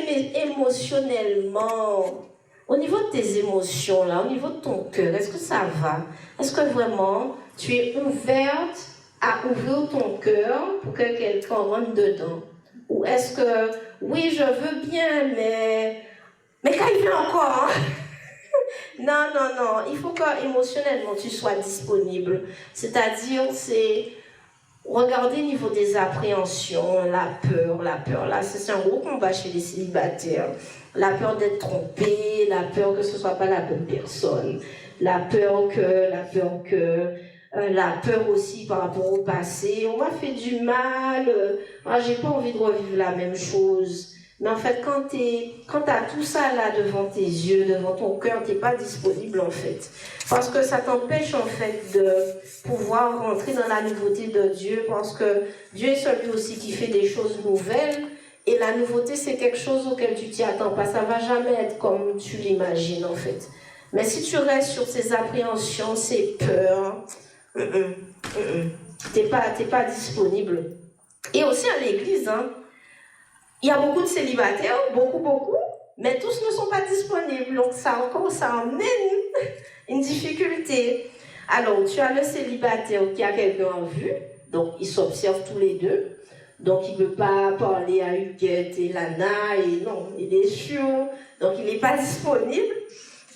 émotionnellement, au niveau de tes émotions, là, au niveau de ton cœur, est-ce que ça va? Est-ce que vraiment tu es ouverte à ouvrir ton cœur pour que quelqu'un rentre dedans? Ou est-ce que, oui, je veux bien, mais quand il vient encore, hein? Non, il faut qu'émotionnellement tu sois disponible. C'est-à-dire, c'est regarder au niveau des appréhensions, la peur, là, c'est un gros combat chez les célibataires. La peur d'être trompé, la peur que ce ne soit pas la bonne personne, la peur aussi par rapport au passé, on m'a fait du mal, j'ai pas envie de revivre la même chose. Mais en fait, quand tu as tout ça là devant tes yeux, devant ton cœur, tu n'es pas disponible en fait. Parce que ça t'empêche en fait de pouvoir rentrer dans la nouveauté de Dieu, parce que Dieu est celui aussi qui fait des choses nouvelles. Et la nouveauté, c'est quelque chose auquel tu t'y attends pas. Ça va jamais être comme tu l'imagines en fait. Mais si tu restes sur ces appréhensions, ces peurs, t'es pas disponible. Et aussi à l'église, hein, il y a beaucoup de célibataires, beaucoup, mais tous ne sont pas disponibles. Donc ça emmène une difficulté. Alors, tu as le célibataire qui a quelqu'un en vue, donc ils s'observent tous les deux. Donc, il ne peut pas parler à Huguette et Lana, et non, il est sûr, donc il n'est pas disponible.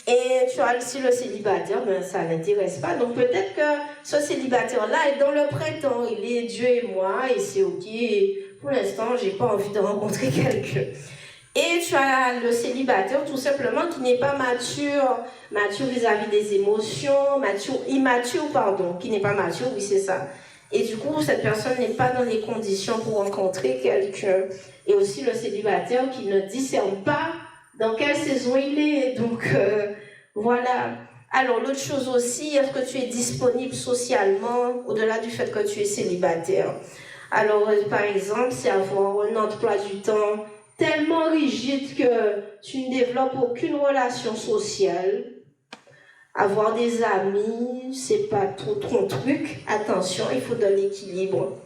Et tu as aussi le célibataire, mais ça ne l'intéresse pas. Donc, peut-être que ce célibataire-là est dans le printemps, il est Dieu et moi, et c'est OK. Pour l'instant, je n'ai pas envie de rencontrer quelqu'un. Et tu as le célibataire, tout simplement, qui n'est pas mature vis-à-vis des émotions, qui n'est pas mature, oui, c'est ça. Et du coup, cette personne n'est pas dans les conditions pour rencontrer quelqu'un. Et aussi le célibataire qui ne discerne pas dans quelle saison il est. Donc, voilà. Alors, l'autre chose aussi, est-ce que tu es disponible socialement, au-delà du fait que tu es célibataire? Alors, par exemple, c'est avoir un emploi du temps tellement rigide que tu ne développes aucune relation sociale. Avoir des amis, c'est pas trop ton truc. Attention, il faut de l'équilibre.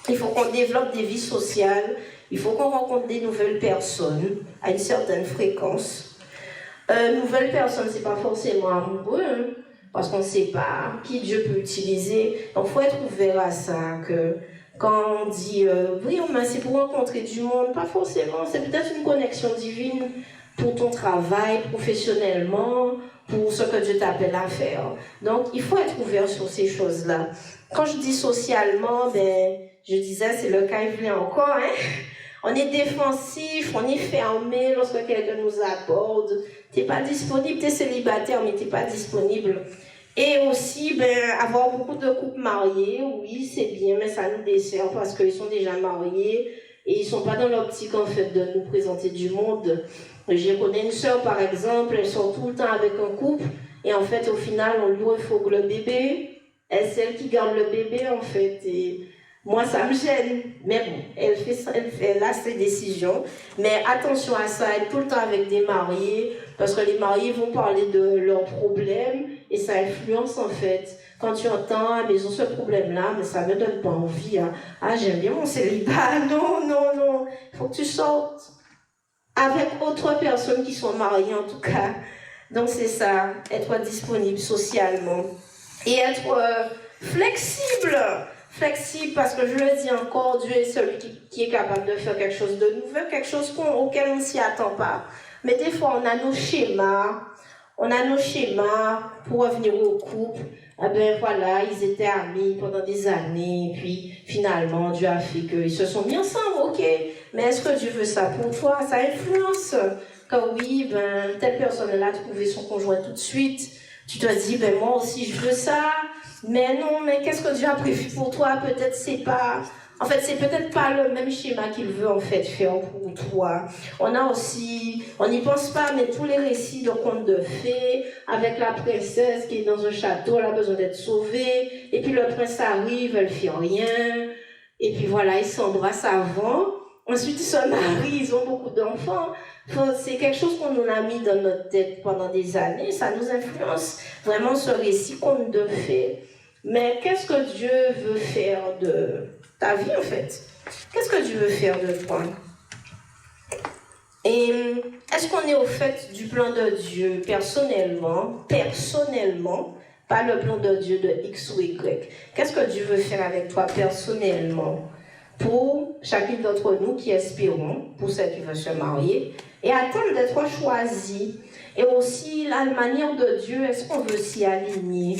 Il faut qu'on développe des vies sociales. Il faut qu'on rencontre des nouvelles personnes à une certaine fréquence. Nouvelles personnes, c'est pas forcément amoureux, hein, parce qu'on ne sait pas qui Dieu peut utiliser. Donc, il faut être ouvert à ça. Que quand on dit oui, c'est pour rencontrer du monde, pas forcément. C'est peut-être une connexion divine pour ton travail, professionnellement, pour ce que Dieu t'appelle à faire. Donc, il faut être ouvert sur ces choses-là. Quand je dis socialement, je disais, c'est le cas, il vient encore, hein. On est défensif, on est fermé lorsque quelqu'un nous aborde. Tu n'es pas disponible, tu es célibataire, mais tu n'es pas disponible. Et aussi, avoir beaucoup de couples mariés, oui, c'est bien, mais ça nous dessert parce qu'ils sont déjà mariés et ils ne sont pas dans l'optique, en fait, de nous présenter du monde. Je connais une sœur, par exemple, elle sort tout le temps avec un couple et en fait, au final, on lui refourgue le bébé. Elle, c'est elle qui garde le bébé, en fait. Et moi, ça me gêne. Mais bon, elle fait là ses décisions. Mais attention à ça, être tout le temps avec des mariés, parce que les mariés vont parler de leurs problèmes et ça influence, en fait. Quand tu entends à la maison ce problème-là, mais ça ne me donne pas envie. Hein. Ah, j'aime bien mon célibat. Non. Il faut que tu sortes avec autres personnes qui sont mariées, en tout cas. Donc, c'est ça, être disponible socialement. Et être flexible, parce que je le dis encore, Dieu est celui qui est capable de faire quelque chose de nouveau, quelque chose auquel on ne s'y attend pas. Mais des fois, on a nos schémas pour revenir au couple. Eh bien voilà, ils étaient amis pendant des années, puis finalement Dieu a fait qu'ils se sont mis ensemble, ok. Mais est-ce que Dieu veut ça pour toi? Ça influence. Quand oui, ben telle personne-là a trouvé son conjoint tout de suite. Tu te dis, ben moi aussi je veux ça. Mais non, mais qu'est-ce que Dieu a prévu pour toi? Peut-être c'est pas... En fait, c'est peut-être pas le même schéma qu'il veut en fait faire pour toi. On a aussi, on n'y pense pas, mais tous les récits de contes de fées, avec la princesse qui est dans un château, elle a besoin d'être sauvée, et puis le prince arrive, elle fait rien, et puis voilà, ils s'embrassent avant. Ensuite, ils se marient, ils ont beaucoup d'enfants. C'est quelque chose qu'on nous a mis dans notre tête pendant des années, ça nous influence vraiment ce récit conte de fées. Mais qu'est-ce que Dieu veut faire de ta vie en fait? Qu'est-ce que Dieu veut faire de toi? Et est-ce qu'on est au fait du plan de Dieu personnellement, pas le plan de Dieu de X ou Y? Qu'est-ce que Dieu veut faire avec toi personnellement? Pour chacune d'entre nous qui espérons, pour celle qui veut se marier, et attendre d'être choisi. Et aussi la manière de Dieu, est-ce qu'on veut s'y aligner?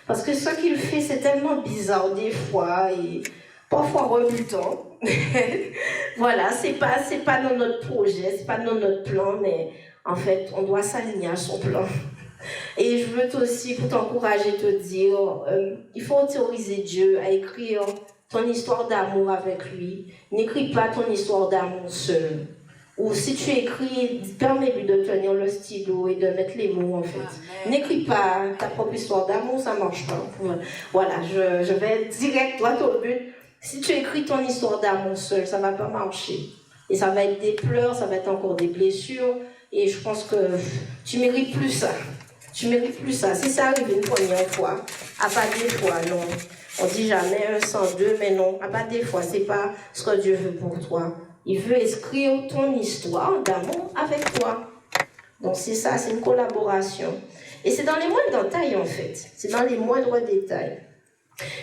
Parce que ce qu'il fait, c'est tellement bizarre des fois et parfois rebutant. Voilà, c'est pas dans notre projet, c'est pas dans notre plan, mais en fait, on doit s'aligner à son plan. Et je veux aussi, pour t'encourager, te dire, il faut autoriser Dieu à écrire ton histoire d'amour avec lui. N'écris pas ton histoire d'amour seul. Ou si tu écris, permets-lui de tenir le stylo et de mettre les mots en fait. N'écris pas ta propre histoire d'amour, ça ne marche pas. Voilà, je vais être direct, droit au but. Si tu écris ton histoire d'amour seul, ça ne va pas marcher. Et ça va être des pleurs, ça va être encore des blessures. Et je pense que tu ne mérites plus ça. Tu ne mérites plus ça. Si ça arrive une première fois, à pas des fois, non. On dit jamais 1, 102, mais non, à pas des fois. Ce n'est pas ce que Dieu veut pour toi. Il veut écrire ton histoire d'amour avec toi. Donc c'est ça, c'est une collaboration. Et c'est dans les moindres détails en fait. C'est dans les moindres détails.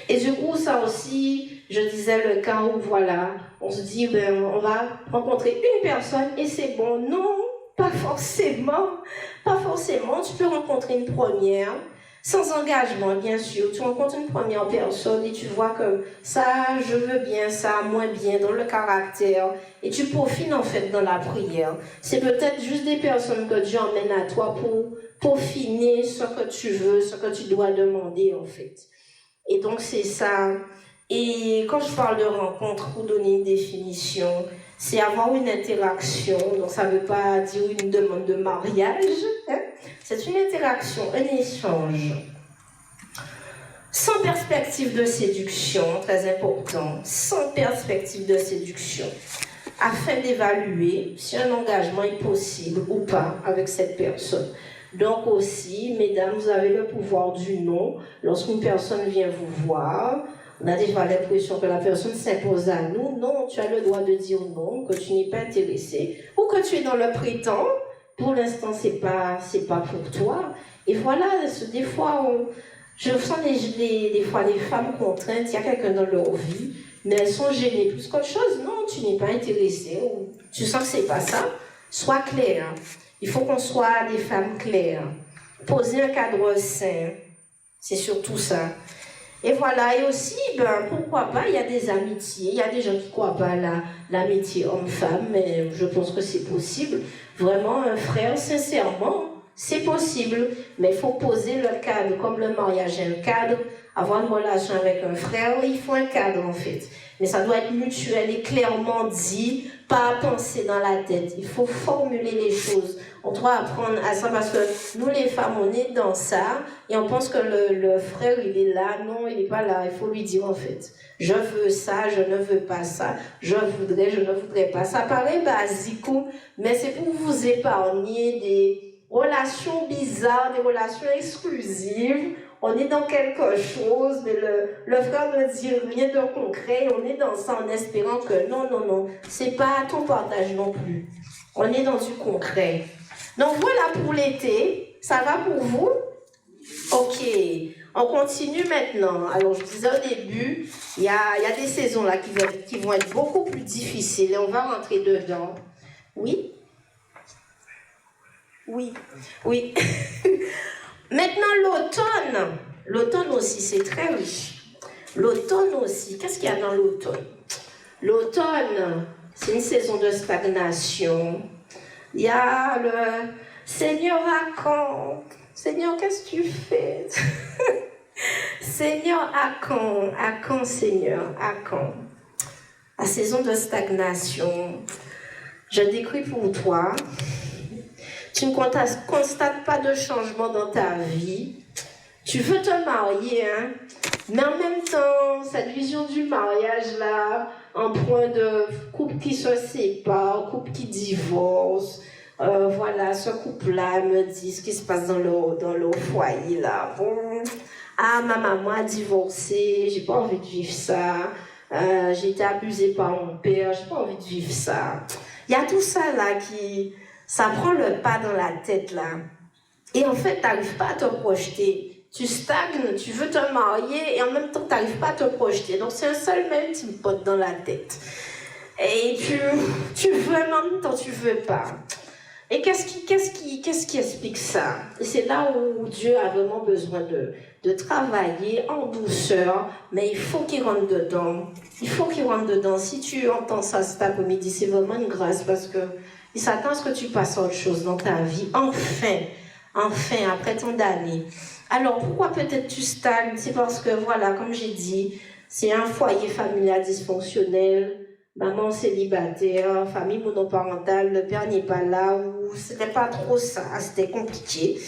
Et du coup, ça aussi, je disais le cas où voilà, on se dit, ben, on va rencontrer une personne et c'est bon. Non, pas forcément. Pas forcément. Tu peux rencontrer une première. Sans engagement, bien sûr. Tu rencontres une première personne et tu vois que ça, je veux bien, ça, moins bien, dans le caractère. Et tu peaufines en fait dans la prière. C'est peut-être juste des personnes que Dieu emmène à toi pour peaufiner ce que tu veux, ce que tu dois demander en fait. Et donc c'est ça. Et quand je parle de rencontre, pour donner une définition, c'est avoir une interaction. Donc ça ne veut pas dire une demande de mariage. Hein? C'est une interaction, un échange. Sans perspective de séduction, très important, sans perspective de séduction, afin d'évaluer si un engagement est possible ou pas avec cette personne. Donc aussi, mesdames, vous avez le pouvoir du non. Lorsqu'une personne vient vous voir, on a déjà l'impression que la personne s'impose à nous. Non, tu as le droit de dire non, que tu n'es pas intéressé, ou que tu es dans le prétend. Pour l'instant, c'est pas pour toi. Et voilà, des fois, je sens des fois des femmes contraintes. Il y a quelqu'un dans leur vie, mais elles sont gênées plus qu'autre chose. Non, tu n'es pas intéressé, ou tu sens que c'est pas ça. Sois claire. Il faut qu'on soit des femmes claires. Poser un cadre sain, c'est surtout ça. Et voilà, et aussi, ben, pourquoi pas, il y a des amitiés, il y a des gens qui ne croient pas à l'amitié homme-femme, mais je pense que c'est possible. Vraiment, un frère, sincèrement, c'est possible, mais il faut poser le cadre, comme le mariage est un cadre. Avoir une relation avec un frère, il faut un cadre en fait. Mais ça doit être mutuel et clairement dit, pas penser dans la tête. Il faut formuler les choses. On doit apprendre à ça parce que nous les femmes, on est dans ça et on pense que le frère, il est là. Non, il n'est pas là. Il faut lui dire en fait, je veux ça, je ne veux pas ça. Je voudrais, je ne voudrais pas. Ça paraît basique, mais c'est pour vous épargner des relations bizarres, des relations exclusives. On est dans quelque chose, mais le frère ne dit rien de concret. On est dans ça en espérant que non, c'est pas ton partage non plus. On est dans du concret. Donc voilà pour l'été. Ça va pour vous? Ok. On continue maintenant. Alors je disais au début, il y a des saisons là qui vont être beaucoup plus difficiles et on va rentrer dedans. Oui? Oui. Maintenant l'automne. L'automne aussi, c'est très riche. L'automne aussi, qu'est-ce qu'il y a dans l'automne? L'automne, c'est une saison de stagnation. Il y a le Seigneur à quand? Seigneur, qu'est-ce que tu fais? Seigneur, à quand? À quand, Seigneur? À quand? La saison de stagnation. Je décris pour toi. Tu ne constates pas de changement dans ta vie. Tu veux te marier, hein? Mais en même temps, cette vision du mariage-là, en point de couple qui se sépare, couple qui divorce, voilà, ce couple-là me dit ce qui se passe dans leur foyer, là. Bon, ah, ma maman a divorcé, j'ai pas envie de vivre ça. J'ai été abusée par mon père, j'ai pas envie de vivre ça. Il y a tout ça, là, ça prend le pas dans la tête, là. Et en fait, t'arrives pas à te projeter. Tu stagnes, tu veux te marier et en même temps, tu n'arrives pas à te projeter. Donc, c'est un seul même qui me pote dans la tête. Et tu veux, mais en même temps, tu veux pas. Et qu'est-ce qui explique ça? Et c'est là où Dieu a vraiment besoin de travailler en douceur, mais il faut qu'il rentre dedans. Il faut qu'il rentre dedans. Si tu entends ça cet après-midi, c'est vraiment une grâce parce que il s'attend à ce que tu passes autre chose dans ta vie. Enfin, après tant d'années. Alors, pourquoi peut-être tu stagnes? C'est parce que, voilà, comme j'ai dit, c'est un foyer familial dysfonctionnel, maman célibataire, famille monoparentale, le père n'est pas là, ou c'était pas trop ça, c'était compliqué.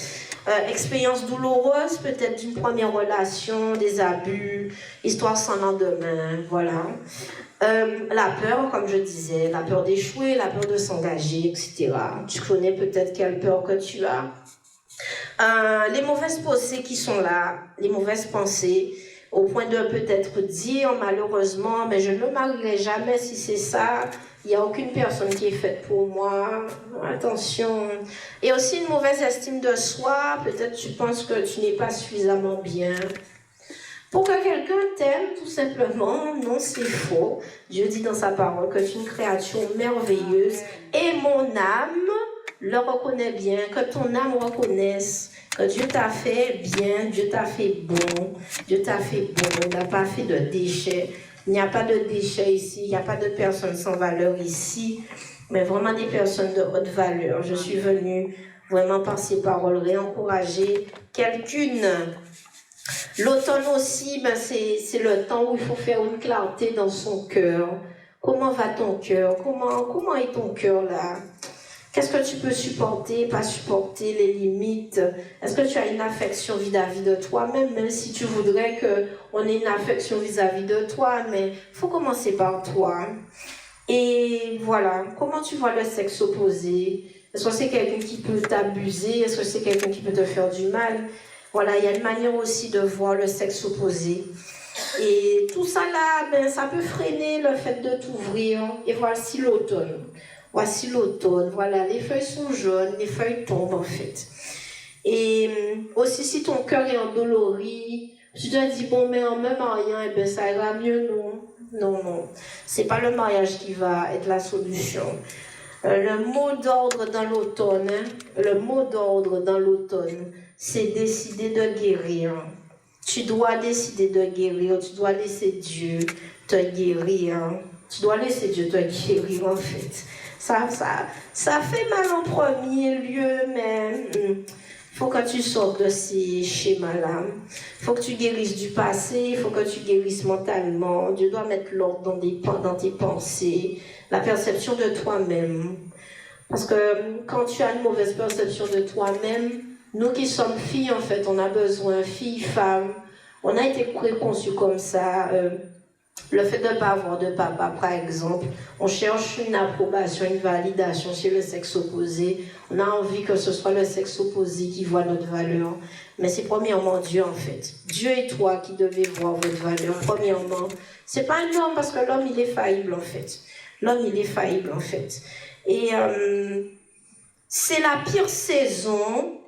Expérience douloureuse, peut-être d'une première relation, des abus, histoire sans lendemain, voilà. La peur, comme je disais, la peur d'échouer, la peur de s'engager, etc. Tu connais peut-être quelle peur que tu as. Les mauvaises pensées qui sont là, les mauvaises pensées, au point de peut-être dire malheureusement, mais je ne me marierai jamais si c'est ça, il n'y a aucune personne qui est faite pour moi, attention. Et aussi une mauvaise estime de soi, peut-être tu penses que tu n'es pas suffisamment bien. Pour que quelqu'un t'aime, tout simplement, non, c'est faux. Dieu dit dans sa parole que tu es une créature merveilleuse et mon âme le reconnaît bien, que ton âme reconnaisse que Dieu t'a fait bien, Dieu t'a fait bon, Dieu t'a fait bon, il n'a pas fait de déchets. Il n'y a pas de déchets ici, il n'y a pas de personnes sans valeur ici, mais vraiment des personnes de haute valeur. Je suis venue vraiment par ces paroles réencourager quelqu'une. L'automne aussi, ben c'est le temps où il faut faire une clarté dans son cœur. Comment va ton cœur? Comment est ton cœur là? Qu'est-ce que tu peux supporter, pas supporter, les limites? Est-ce que tu as une affection vis-à-vis de toi-même, même si tu voudrais qu'on ait une affection vis-à-vis de toi, mais il faut commencer par toi. Et voilà, comment tu vois le sexe opposé? Est-ce que c'est quelqu'un qui peut t'abuser? Est-ce que c'est quelqu'un qui peut te faire du mal? Voilà, il y a une manière aussi de voir le sexe opposé. Et tout ça là, ben, ça peut freiner le fait de t'ouvrir. Et voici l'automne. Voici l'automne, voilà, les feuilles sont jaunes, les feuilles tombent en fait. Et aussi si ton cœur est endolori, tu te dis bon mais en même mariant, eh ben, ça ira mieux, non. C'est pas le mariage qui va être la solution. Le mot d'ordre dans l'automne, c'est décider de guérir. Tu dois décider de guérir, tu dois laisser Dieu te guérir. Tu dois laisser Dieu te guérir en fait. Ça fait mal en premier lieu, mais il faut que tu sortes de ces schémas-là. Il faut que tu guérisses du passé, il faut que tu guérisses mentalement. Dieu doit mettre l'ordre dans tes pensées, la perception de toi-même. Parce que quand tu as une mauvaise perception de toi-même, nous qui sommes filles, en fait, on a besoin, filles, femmes, on a été préconçues comme ça. Le fait de ne pas avoir de papa, par exemple, on cherche une approbation, une validation chez le sexe opposé. On a envie que ce soit le sexe opposé qui voit notre valeur. Mais c'est premièrement Dieu, en fait. Dieu et toi qui devez voir votre valeur. Premièrement, c'est pas un homme, parce que l'homme, il est faillible, en fait. L'homme, il est faillible, en fait. Et c'est la pire saison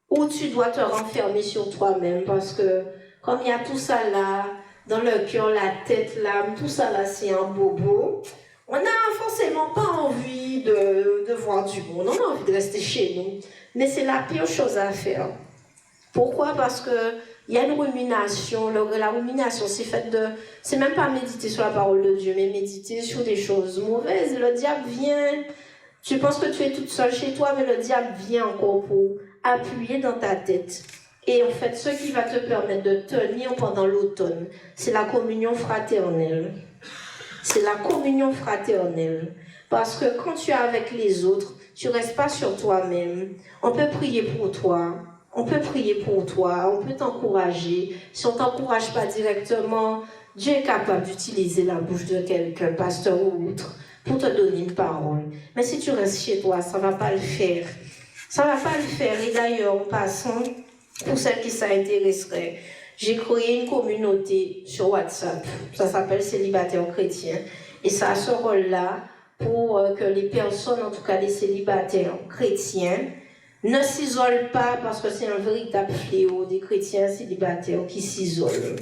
où tu dois te renfermer sur toi-même, parce que comme il y a tout ça là, dans le cœur, la tête, l'âme, tout ça là, c'est un bobo. On n'a forcément pas envie de voir du monde, on a envie de rester chez nous. Mais c'est la pire chose à faire. Pourquoi? Parce que il y a une rumination. La rumination, c'est même pas méditer sur la parole de Dieu, mais méditer sur des choses mauvaises. Le diable vient, tu penses que tu es toute seule chez toi, mais le diable vient encore pour appuyer dans ta tête. Et en fait, ce qui va te permettre de tenir pendant l'automne, c'est la communion fraternelle. C'est la communion fraternelle. Parce que quand tu es avec les autres, tu ne restes pas sur toi-même. On peut prier pour toi. On peut prier pour toi. On peut t'encourager. Si on ne t'encourage pas directement, Dieu est capable d'utiliser la bouche de quelqu'un, pasteur ou autre, pour te donner une parole. Mais si tu restes chez toi, ça ne va pas le faire. Ça ne va pas le faire. Et d'ailleurs, en passant, pour celles qui s'intéresseraient, j'ai créé une communauté sur WhatsApp. Ça s'appelle Célibataires chrétiens. Et ça a ce rôle-là pour que les personnes, en tout cas les célibataires chrétiens, ne s'isolent pas parce que c'est un véritable fléau des chrétiens célibataires qui s'isolent.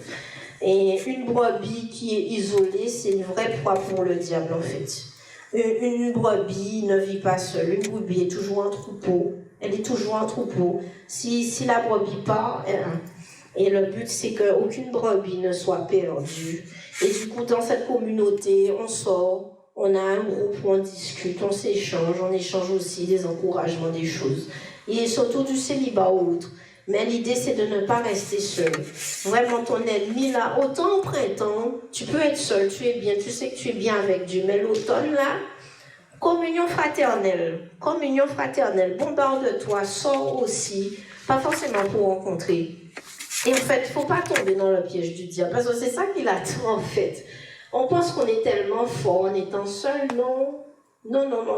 Et une brebis qui est isolée, c'est une vraie proie pour le diable en fait. Une brebis ne vit pas seule. Une brebis est toujours en troupeau. Elle est toujours en troupeau. Si la brebis part, et le but c'est qu'aucune brebis ne soit perdue. Et du coup, dans cette communauté, on sort. On a un groupe où on discute, on s'échange, on échange aussi des encouragements, des choses. Et surtout du célibat ou autre. Mais l'idée, c'est de ne pas rester seul. Vraiment, ton ennemi, là, autant au printemps, tu peux être seul, tu es bien, tu sais que tu es bien avec Dieu. Mais l'automne, là, communion fraternelle, bombarde-toi, sors aussi, pas forcément pour rencontrer. Et en fait, il ne faut pas tomber dans le piège du diable, parce que c'est ça qu'il attend, en fait. On pense qu'on est tellement fort en étant seul. Non,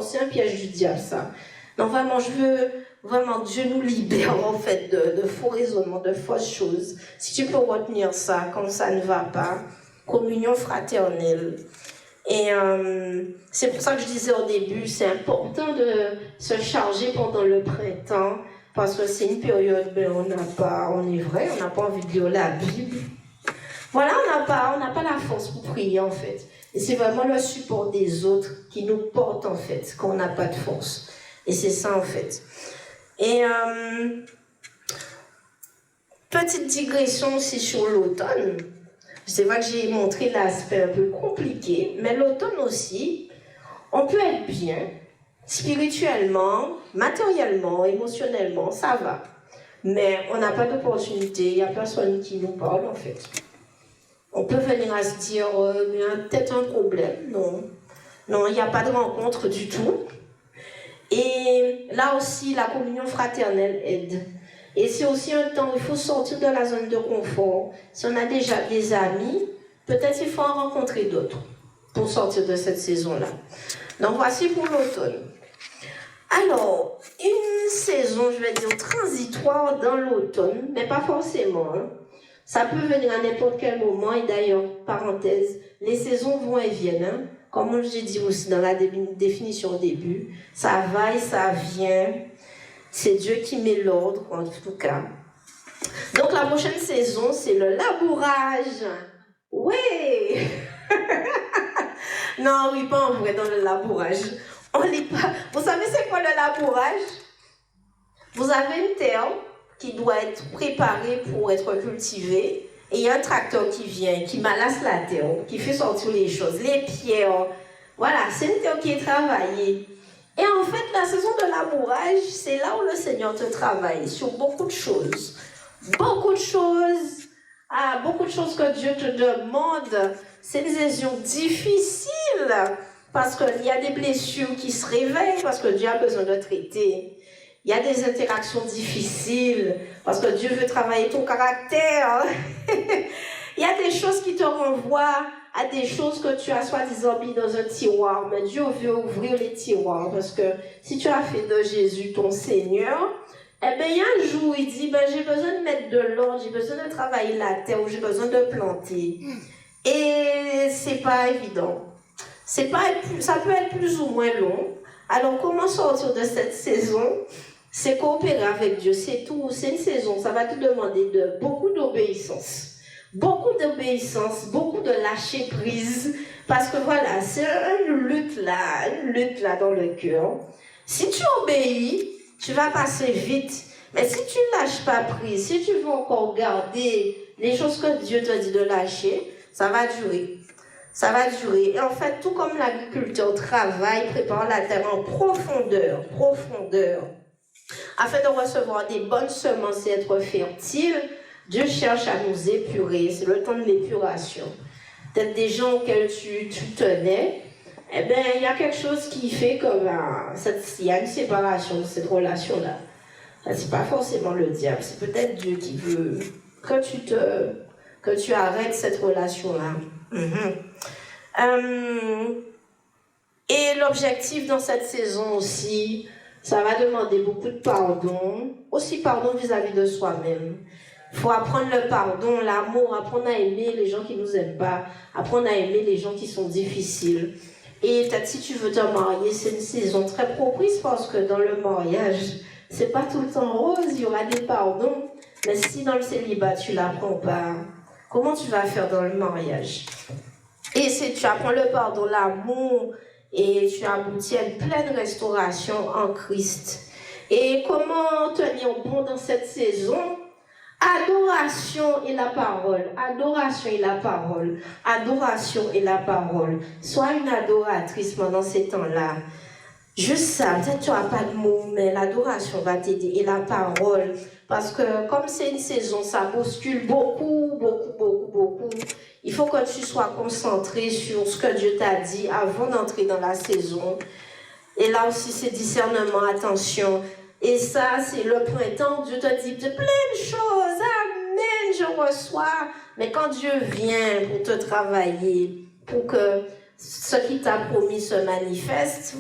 c'est un piège du diable, ça. Non, vraiment, Dieu nous libère, en fait, de faux raisonnements, de fausses choses. Si tu peux retenir ça, quand ça ne va pas, communion fraternelle. Et c'est pour ça que je disais au début, c'est important de se charger pendant le printemps, parce que c'est une période, on n'a pas envie de lire la Bible. Voilà, on n'a pas la force pour prier, en fait. Et c'est vraiment le support des autres qui nous porte, en fait, quand on n'a pas de force. Et c'est ça, en fait. Et petite digression aussi sur l'automne. C'est vrai que j'ai montré l'aspect un peu compliqué, mais l'automne aussi, on peut être bien, spirituellement, matériellement, émotionnellement, ça va. Mais on n'a pas d'opportunité, il n'y a personne qui nous parle, en fait. On peut venir à se dire, il y a peut-être un problème. Non, il n'y a pas de rencontre du tout. Et là aussi, la communion fraternelle aide. Et c'est aussi un temps où il faut sortir de la zone de confort. Si on a déjà des amis, peut-être il faut en rencontrer d'autres pour sortir de cette saison-là. Donc voici pour l'automne. Alors, une saison, je vais dire, transitoire dans l'automne, mais pas forcément, hein. Ça peut venir à n'importe quel moment, et d'ailleurs, parenthèse, les saisons vont et viennent. Hein. Comme j'ai dit aussi dans la définition au début, ça va et ça vient. C'est Dieu qui met l'ordre, en tout cas. Donc la prochaine saison, c'est le labourage. Oui. Non, oui, pas en vrai dans le labourage. On n'est pas... Vous savez c'est quoi le labourage? Vous avez une terre qui doit être préparée pour être cultivée. Et il y a un tracteur qui vient, qui malasse la terre, qui fait sortir les choses, les pierres. Voilà, c'est une terre qui est travaillée. Et en fait, la saison de labourage, c'est là où le Seigneur te travaille sur beaucoup de choses. Beaucoup de choses que Dieu te demande. C'est des saisons difficiles parce qu'il y a des blessures qui se réveillent, parce que Dieu a besoin de traiter. Il y a des interactions difficiles parce que Dieu veut travailler ton caractère. Il y a des choses qui te renvoient à des choses que tu as soi-disant mis dans un tiroir. Mais Dieu veut ouvrir les tiroirs parce que si tu as fait de Jésus ton Seigneur, eh bien, il y a un jour, il dit, j'ai besoin de mettre de l'ordre, j'ai besoin de travailler la terre, ou j'ai besoin de planter. Et c'est pas évident. Ça peut être plus ou moins long. Alors, comment sortir de cette saison? C'est coopérer avec Dieu, c'est tout. C'est une saison, ça va te demander beaucoup d'obéissance. Beaucoup de lâcher prise. Parce que voilà, c'est une lutte là dans le cœur. Si tu obéis, tu vas passer vite. Mais si tu ne lâches pas prise, si tu veux encore garder les choses que Dieu te dit de lâcher, ça va durer. Ça va durer. Et en fait, tout comme l'agriculteur travaille, prépare la terre en profondeur, afin de recevoir des bonnes semences et être fertile, Dieu cherche à nous épurer. C'est le temps de l'épuration. Peut-être des gens auxquels tu tenais, eh bien, il y a quelque chose qui fait comme il y a une séparation de cette relation-là. C'est pas forcément le diable, c'est peut-être Dieu qui veut que tu arrêtes cette relation-là. Et l'objectif dans cette saison aussi, ça va demander beaucoup de pardon, aussi pardon vis-à-vis de soi-même. Il faut apprendre le pardon, l'amour, apprendre à aimer les gens qui ne nous aiment pas, apprendre à aimer les gens qui sont difficiles. Et peut-être si tu veux te marier, c'est une saison très propice parce que dans le mariage, c'est pas tout le temps rose, il y aura des pardons. Mais si dans le célibat, tu l'apprends pas, comment tu vas faire dans le mariage? Et si tu apprends le pardon, l'amour, et tu aboutis à une pleine restauration en Christ. Et comment tenir bon dans cette saison? Adoration et la parole, adoration et la parole, adoration et la parole. Sois une adoratrice pendant ces temps-là. Juste ça, peut-être tu n'auras pas de mots, mais l'adoration va t'aider. Et la parole, parce que comme c'est une saison, ça bouscule beaucoup. Il faut que tu sois concentré sur ce que Dieu t'a dit avant d'entrer dans la saison. Et là aussi, c'est discernement, attention. Et ça, c'est le printemps. Dieu te dit plein de choses. Amen, je reçois. Mais quand Dieu vient pour te travailler, pour que ce qu'il t'a promis se manifeste,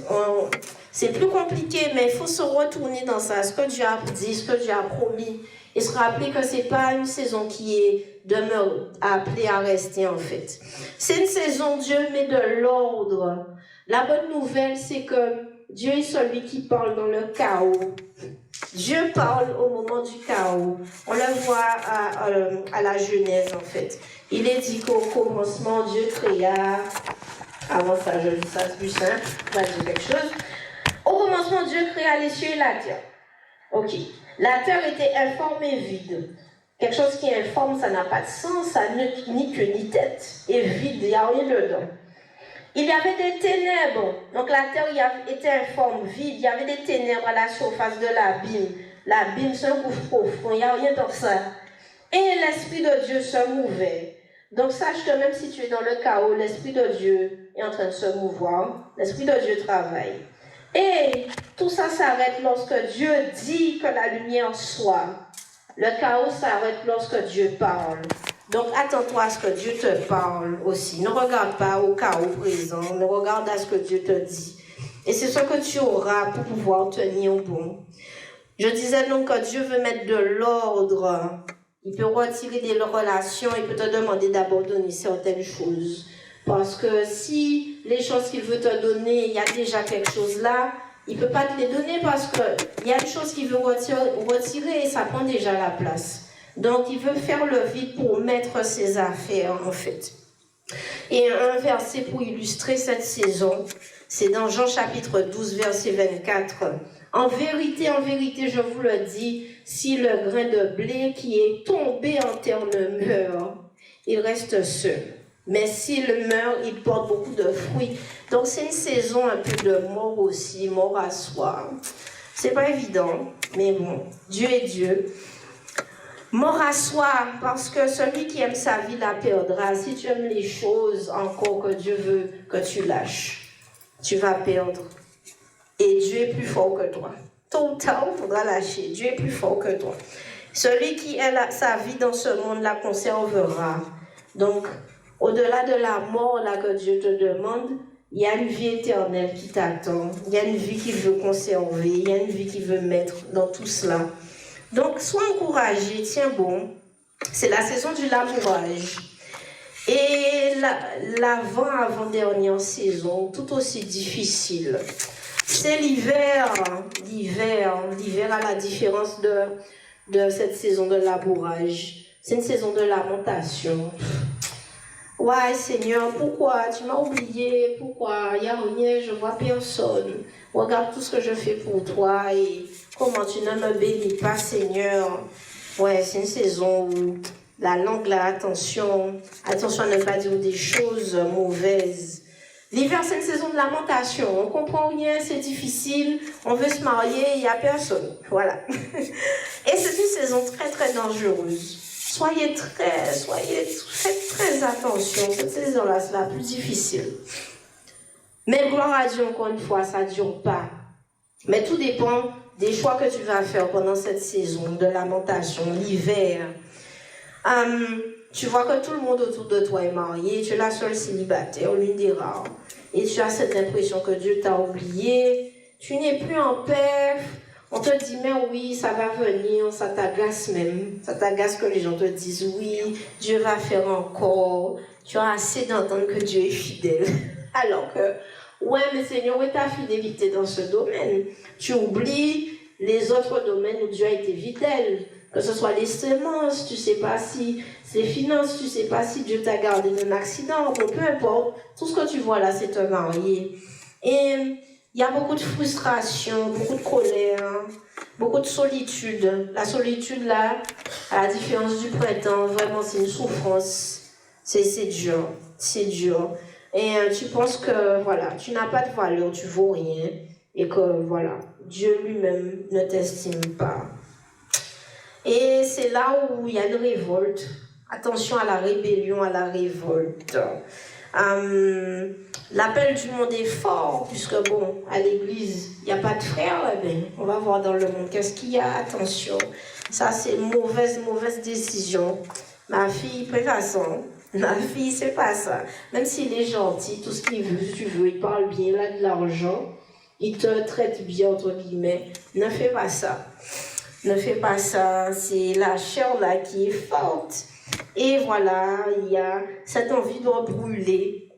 c'est plus compliqué, mais il faut se retourner dans ça. Ce que Dieu a dit, ce que Dieu a promis. Et se rappeler que ce n'est pas une saison qui est appelée à rester, en fait. C'est une saison, Dieu met de l'ordre. La bonne nouvelle, c'est que Dieu est celui qui parle dans le chaos. Dieu parle au moment du chaos. On le voit à la Genèse, en fait. Il est dit qu'au commencement, Dieu créa... Avant ça, je dis ça, c'est plus simple. On va dire quelque chose. Au commencement, Dieu créa les cieux et la terre. Ok. La terre était informe et vide. Quelque chose qui est informe, ça n'a pas de sens, ça n'a ni queue ni tête. Et vide, il n'y a rien dedans. Il y avait des ténèbres. Donc la terre était informe, vide. Il y avait des ténèbres à la surface de l'abîme. L'abîme, c'est un gouffre profond. Il n'y a rien dans ça. Et l'Esprit de Dieu se mouvait. Donc sache que même si tu es dans le chaos, l'Esprit de Dieu est en train de se mouvoir. L'Esprit de Dieu travaille. Et tout ça s'arrête lorsque Dieu dit que la lumière soit. Le chaos s'arrête lorsque Dieu parle. Donc attends-toi à ce que Dieu te parle aussi. Ne regarde pas au chaos présent, mais regarde à ce que Dieu te dit. Et c'est ce que tu auras pour pouvoir tenir bon. Je disais donc que Dieu veut mettre de l'ordre. Il peut retirer des relations, il peut te demander d'abandonner certaines choses. Parce que si les choses qu'il veut te donner, il y a déjà quelque chose là, il ne peut pas te les donner parce qu'il y a une chose qu'il veut retirer et ça prend déjà la place. Donc il veut faire le vide pour mettre ses affaires en fait. Et un verset pour illustrer cette saison, c'est dans Jean chapitre 12, verset 24. En vérité, je vous le dis, si le grain de blé qui est tombé en terre ne meurt, il reste seul. Mais s'il meurt, il porte beaucoup de fruits. Donc c'est une saison un peu de mort aussi, mort à soi. C'est pas évident, mais bon, Dieu est Dieu. Mort à soi, parce que celui qui aime sa vie la perdra. Si tu aimes les choses encore que Dieu veut que tu lâches, tu vas perdre. Et Dieu est plus fort que toi. Tôt ou tard, il faudra lâcher. Dieu est plus fort que toi. Celui qui aime sa vie dans ce monde la conservera. Donc, au-delà de la mort là que Dieu te demande, il y a une vie éternelle qui t'attend. Il y a une vie qu'il veut conserver. Il y a une vie qu'il veut mettre dans tout cela. Donc, sois encouragé, tiens bon. C'est la saison du labourage. Et l'avant-dernière saison, tout aussi difficile. C'est l'hiver à la différence de cette saison de labourage. C'est une saison de lamentation. Ouais, Seigneur, pourquoi tu m'as oublié? Pourquoi? Il n'y a rien, je ne vois personne. Regarde tout ce que je fais pour toi et comment tu ne me bénis pas, Seigneur. Ouais, c'est une saison où la langue, là, attention à ne pas dire des choses mauvaises. L'hiver, c'est une saison de lamentation. On comprend rien, c'est difficile. On veut se marier, il n'y a personne. Voilà. Et c'est une saison très, très dangereuse. Soyez très, très attention. Cette saison-là, c'est la plus difficile. Mais gloire à Dieu, encore une fois, ça ne dure pas. Mais tout dépend des choix que tu vas faire pendant cette saison de lamentation, l'hiver. Tu vois que tout le monde autour de toi est marié, tu es la seule célibataire, l'une des rares. Et tu as cette impression que Dieu t'a oublié, tu n'es plus en paix. On te dit, mais oui, ça va venir, ça t'agace même. Ça t'agace que les gens te disent, oui, Dieu va faire encore. Tu as assez d'entendre que Dieu est fidèle. Alors que, ouais, mais Seigneur, où est ta fidélité dans ce domaine? Tu oublies les autres domaines où Dieu a été fidèle. Que ce soit les semences, tu ne sais pas si c'est les finances, tu ne sais pas si Dieu t'a gardé d'un accident, bon, peu importe. Tout ce que tu vois là, c'est un marié. Et il y a beaucoup de frustration, beaucoup de colère, beaucoup de solitude. La solitude là, à la différence du printemps, vraiment c'est une souffrance. C'est dur, c'est dur. Et tu penses que voilà, tu n'as pas de valeur, tu vaux rien. Et que voilà, Dieu lui-même ne t'estime pas. Et c'est là où il y a une révolte. Attention à la rébellion, à la révolte. L'appel du monde est fort, puisque bon, à l'église, il n'y a pas de frères, eh bien, on va voir dans le monde qu'est-ce qu'il y a, attention. Ça, c'est une mauvaise décision. Ma fille, préfaçon. Ma fille, c'est pas ça. Même s'il est gentil, tout ce qu'il veut, si tu veux, il parle bien, il a de l'argent, il te traite bien, entre guillemets. Ne fais pas ça. Ne fais pas ça, c'est la chair là qui est forte. Et voilà, il y a cette envie de brûler.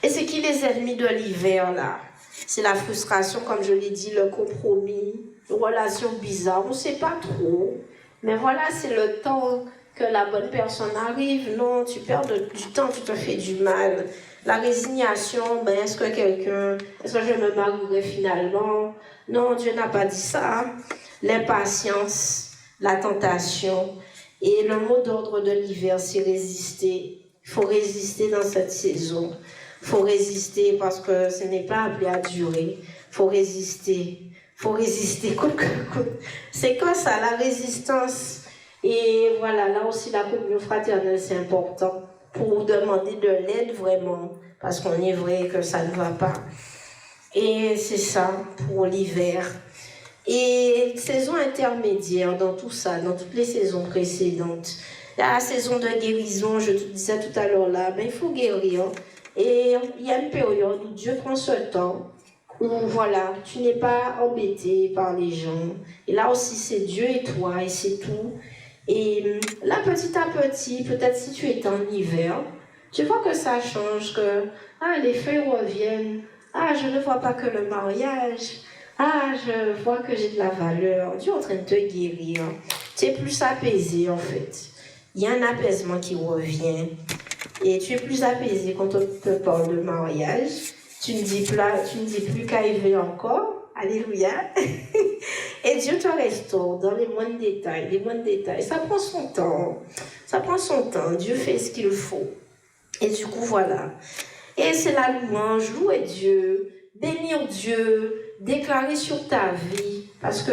Et c'est qui les ennemis de l'hiver là? C'est la frustration, comme je l'ai dit, le compromis, une relation bizarre, on ne sait pas trop. Mais voilà, c'est le temps que la bonne personne arrive. Non, tu perds du temps, tu te fais du mal. La résignation, ben, est-ce que je me marierai finalement? Non, Dieu n'a pas dit ça. L'impatience, la tentation. Et le mot d'ordre de l'hiver, c'est résister. Il faut résister dans cette saison. Il faut résister parce que ce n'est pas appelé à durer. Il faut résister. Il faut résister. C'est quoi ça, la résistance? Et voilà, là aussi, la communion fraternelle, c'est important pour demander de l'aide vraiment. Parce qu'on est vrai que ça ne va pas. Et c'est ça pour l'hiver. Et saison intermédiaire dans tout ça, dans toutes les saisons précédentes. La saison de guérison, je te disais tout à l'heure là, ben, il faut guérir. Et il y a une période où Dieu prend ce temps, où voilà, tu n'es pas embêté par les gens. Et là aussi, c'est Dieu et toi, et c'est tout. Et là, petit à petit, peut-être si tu es en hiver, tu vois que ça change, que les feuilles reviennent. Je ne vois pas que le mariage. Je vois que j'ai de la valeur. Dieu est en train de te guérir. Tu es plus apaisé, en fait. Il y a un apaisement qui revient. Et tu es plus apaisé quand on te parle de mariage. Tu ne dis plus qu'à élever encore. Alléluia. Et Dieu te restaure dans les moindres détails. Ça prend son temps. Dieu fait ce qu'il faut. Et du coup, voilà. Et c'est la louange, louer Dieu, bénir Dieu, déclarer sur ta vie, parce que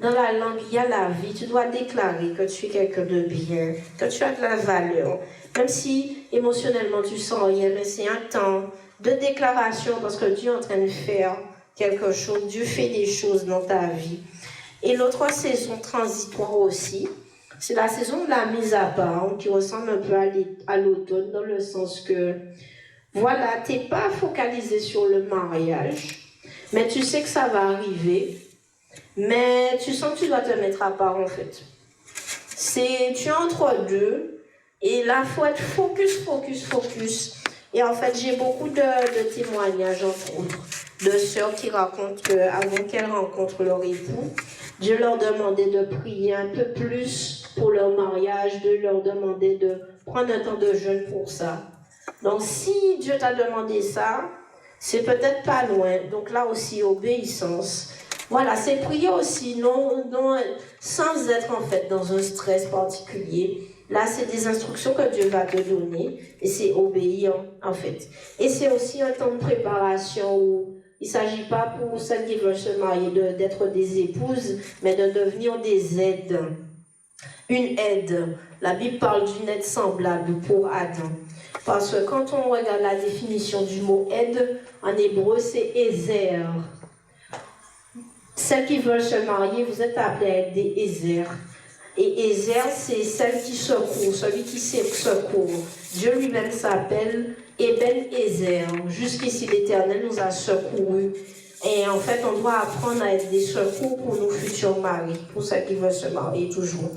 dans la langue, il y a la vie. Tu dois déclarer que tu es quelqu'un de bien, que tu as de la valeur. Même si émotionnellement tu sens rien, mais c'est un temps de déclaration, parce que Dieu est en train de faire quelque chose. Dieu fait des choses dans ta vie. Et l'autre saison transitoire aussi, c'est la saison de la mise à part, qui ressemble un peu à l'automne, dans le sens que voilà, tu n'es pas focalisé sur le mariage, mais tu sais que ça va arriver, mais tu sens que tu dois te mettre à part en fait. Tu es entre deux, et là, il faut être focus. Et en fait, j'ai beaucoup de témoignages, entre autres, de sœurs qui racontent qu'avant qu'elles rencontrent leur époux, Dieu leur demandait de prier un peu plus pour leur mariage, de leur demander de prendre un temps de jeûne pour ça. Donc, si Dieu t'a demandé ça, c'est peut-être pas loin. Donc là aussi, obéissance. Voilà, c'est prier aussi, sans être en fait dans un stress particulier. Là, c'est des instructions que Dieu va te donner et c'est obéir en fait. Et c'est aussi un temps de préparation où il ne s'agit pas pour celles qui veulent se marier d'être des épouses, mais de devenir des aides. Une aide. La Bible parle d'une aide semblable pour Adam. Parce que quand on regarde la définition du mot aide, en hébreu, c'est Ezer. Celles qui veulent se marier, vous êtes appelés à être des Ezer. Et Ezer, c'est celle qui secourt, celui qui secourt. Dieu lui-même s'appelle Eben Ezer. Jusqu'ici, l'Éternel nous a secourus. Et en fait, on doit apprendre à être des secours pour nos futurs maris, pour ceux qui veulent se marier toujours.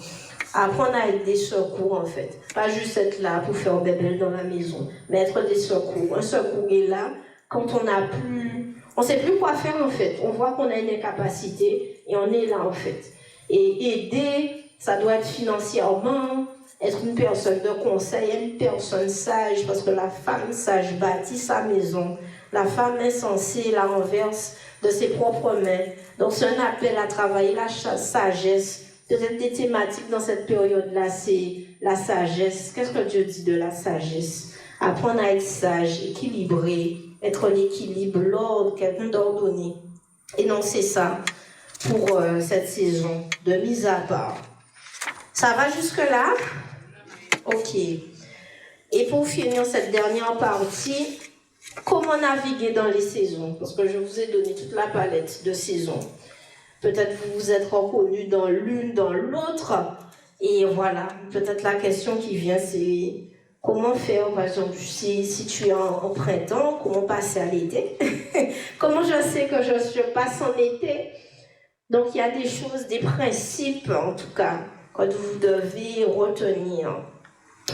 Apprendre à être des secours, en fait. Pas juste être là pour faire bébé dans la maison, mais être des secours. Un secours est là quand on n'a plus... On ne sait plus quoi faire, en fait. On voit qu'on a une incapacité et on est là, en fait. Et aider, ça doit être financièrement, être une personne de conseil, une personne sage, parce que la femme sage bâtit sa maison. La femme insensée la renverse de ses propres mains. Donc c'est un appel à travailler la sagesse. Peut-être des thématiques dans cette période-là, c'est la sagesse. Qu'est-ce que Dieu dit de la sagesse? Apprendre à être sage, équilibré, être en équilibre, l'ordre, quelqu'un d'ordonné. Et non, c'est ça pour cette saison de mise à part. Ça va jusque-là? Ok. Et pour finir cette dernière partie, comment naviguer dans les saisons? Parce que je vous ai donné toute la palette de saisons. Peut-être vous vous êtes reconnus dans l'une, dans l'autre. Et voilà, peut-être la question qui vient, c'est comment faire, par exemple, si tu es en printemps, comment passer à l'été? Comment je sais que je passe en été? Donc, il y a des choses, des principes, en tout cas, que vous devez retenir.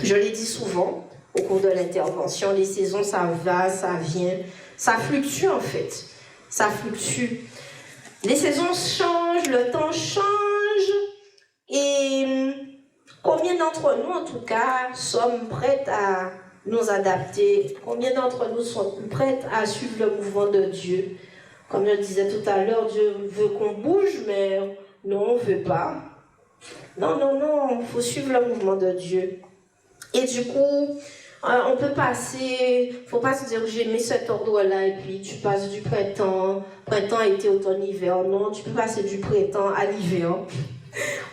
Je l'ai dit souvent au cours de l'intervention, les saisons, ça va, ça vient, ça fluctue en fait. Ça fluctue. Les saisons changent, le temps change. Et combien d'entre nous, en tout cas, sommes prêtes à nous adapter? Combien d'entre nous sont prêtes à suivre le mouvement de Dieu? Comme je disais tout à l'heure, Dieu veut qu'on bouge, mais non, on ne veut pas. Non, il faut suivre le mouvement de Dieu. Et du coup, on peut passer, il ne faut pas se dire j'ai mis cet ordre-là et puis tu passes du printemps, été, automne, hiver. Non, tu peux passer du printemps à l'hiver.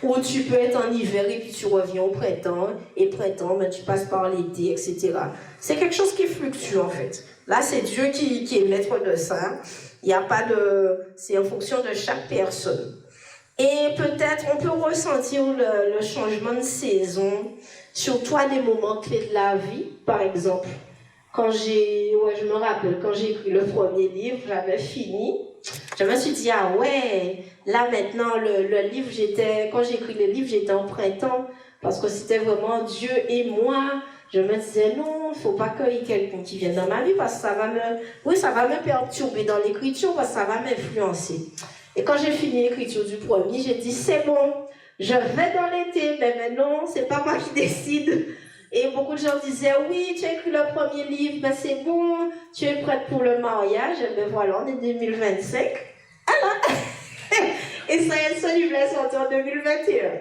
Ou tu peux être en hiver et puis tu reviens au printemps, et printemps, mais tu passes par l'été, etc. C'est quelque chose qui fluctue en fait. Là, c'est Dieu qui est maître de ça. Il n'y a pas de... C'est en fonction de chaque personne. Et peut-être on peut ressentir le changement de saison, surtout à des moments clés de la vie, par exemple. Je me rappelle, quand j'ai écrit le premier livre, j'avais fini. Je me suis dit, ah ouais, là maintenant, le livre, quand j'ai écrit le livre, j'étais en printemps, parce que c'était vraiment Dieu et moi. Je me disais, non, il ne faut pas qu'il y ait quelqu'un qui vienne dans ma vie, parce que ça va me perturber dans l'écriture, parce que ça va m'influencer. Et quand j'ai fini l'écriture du premier, j'ai dit, c'est bon, je vais dans l'été, mais maintenant, c'est pas moi qui décide. Et beaucoup de gens disaient, oui, tu as écrit le premier livre, ben c'est bon, tu es prête pour le mariage. Et ben voilà, on est 2025. Alors, et ce livre est sorti en 2021.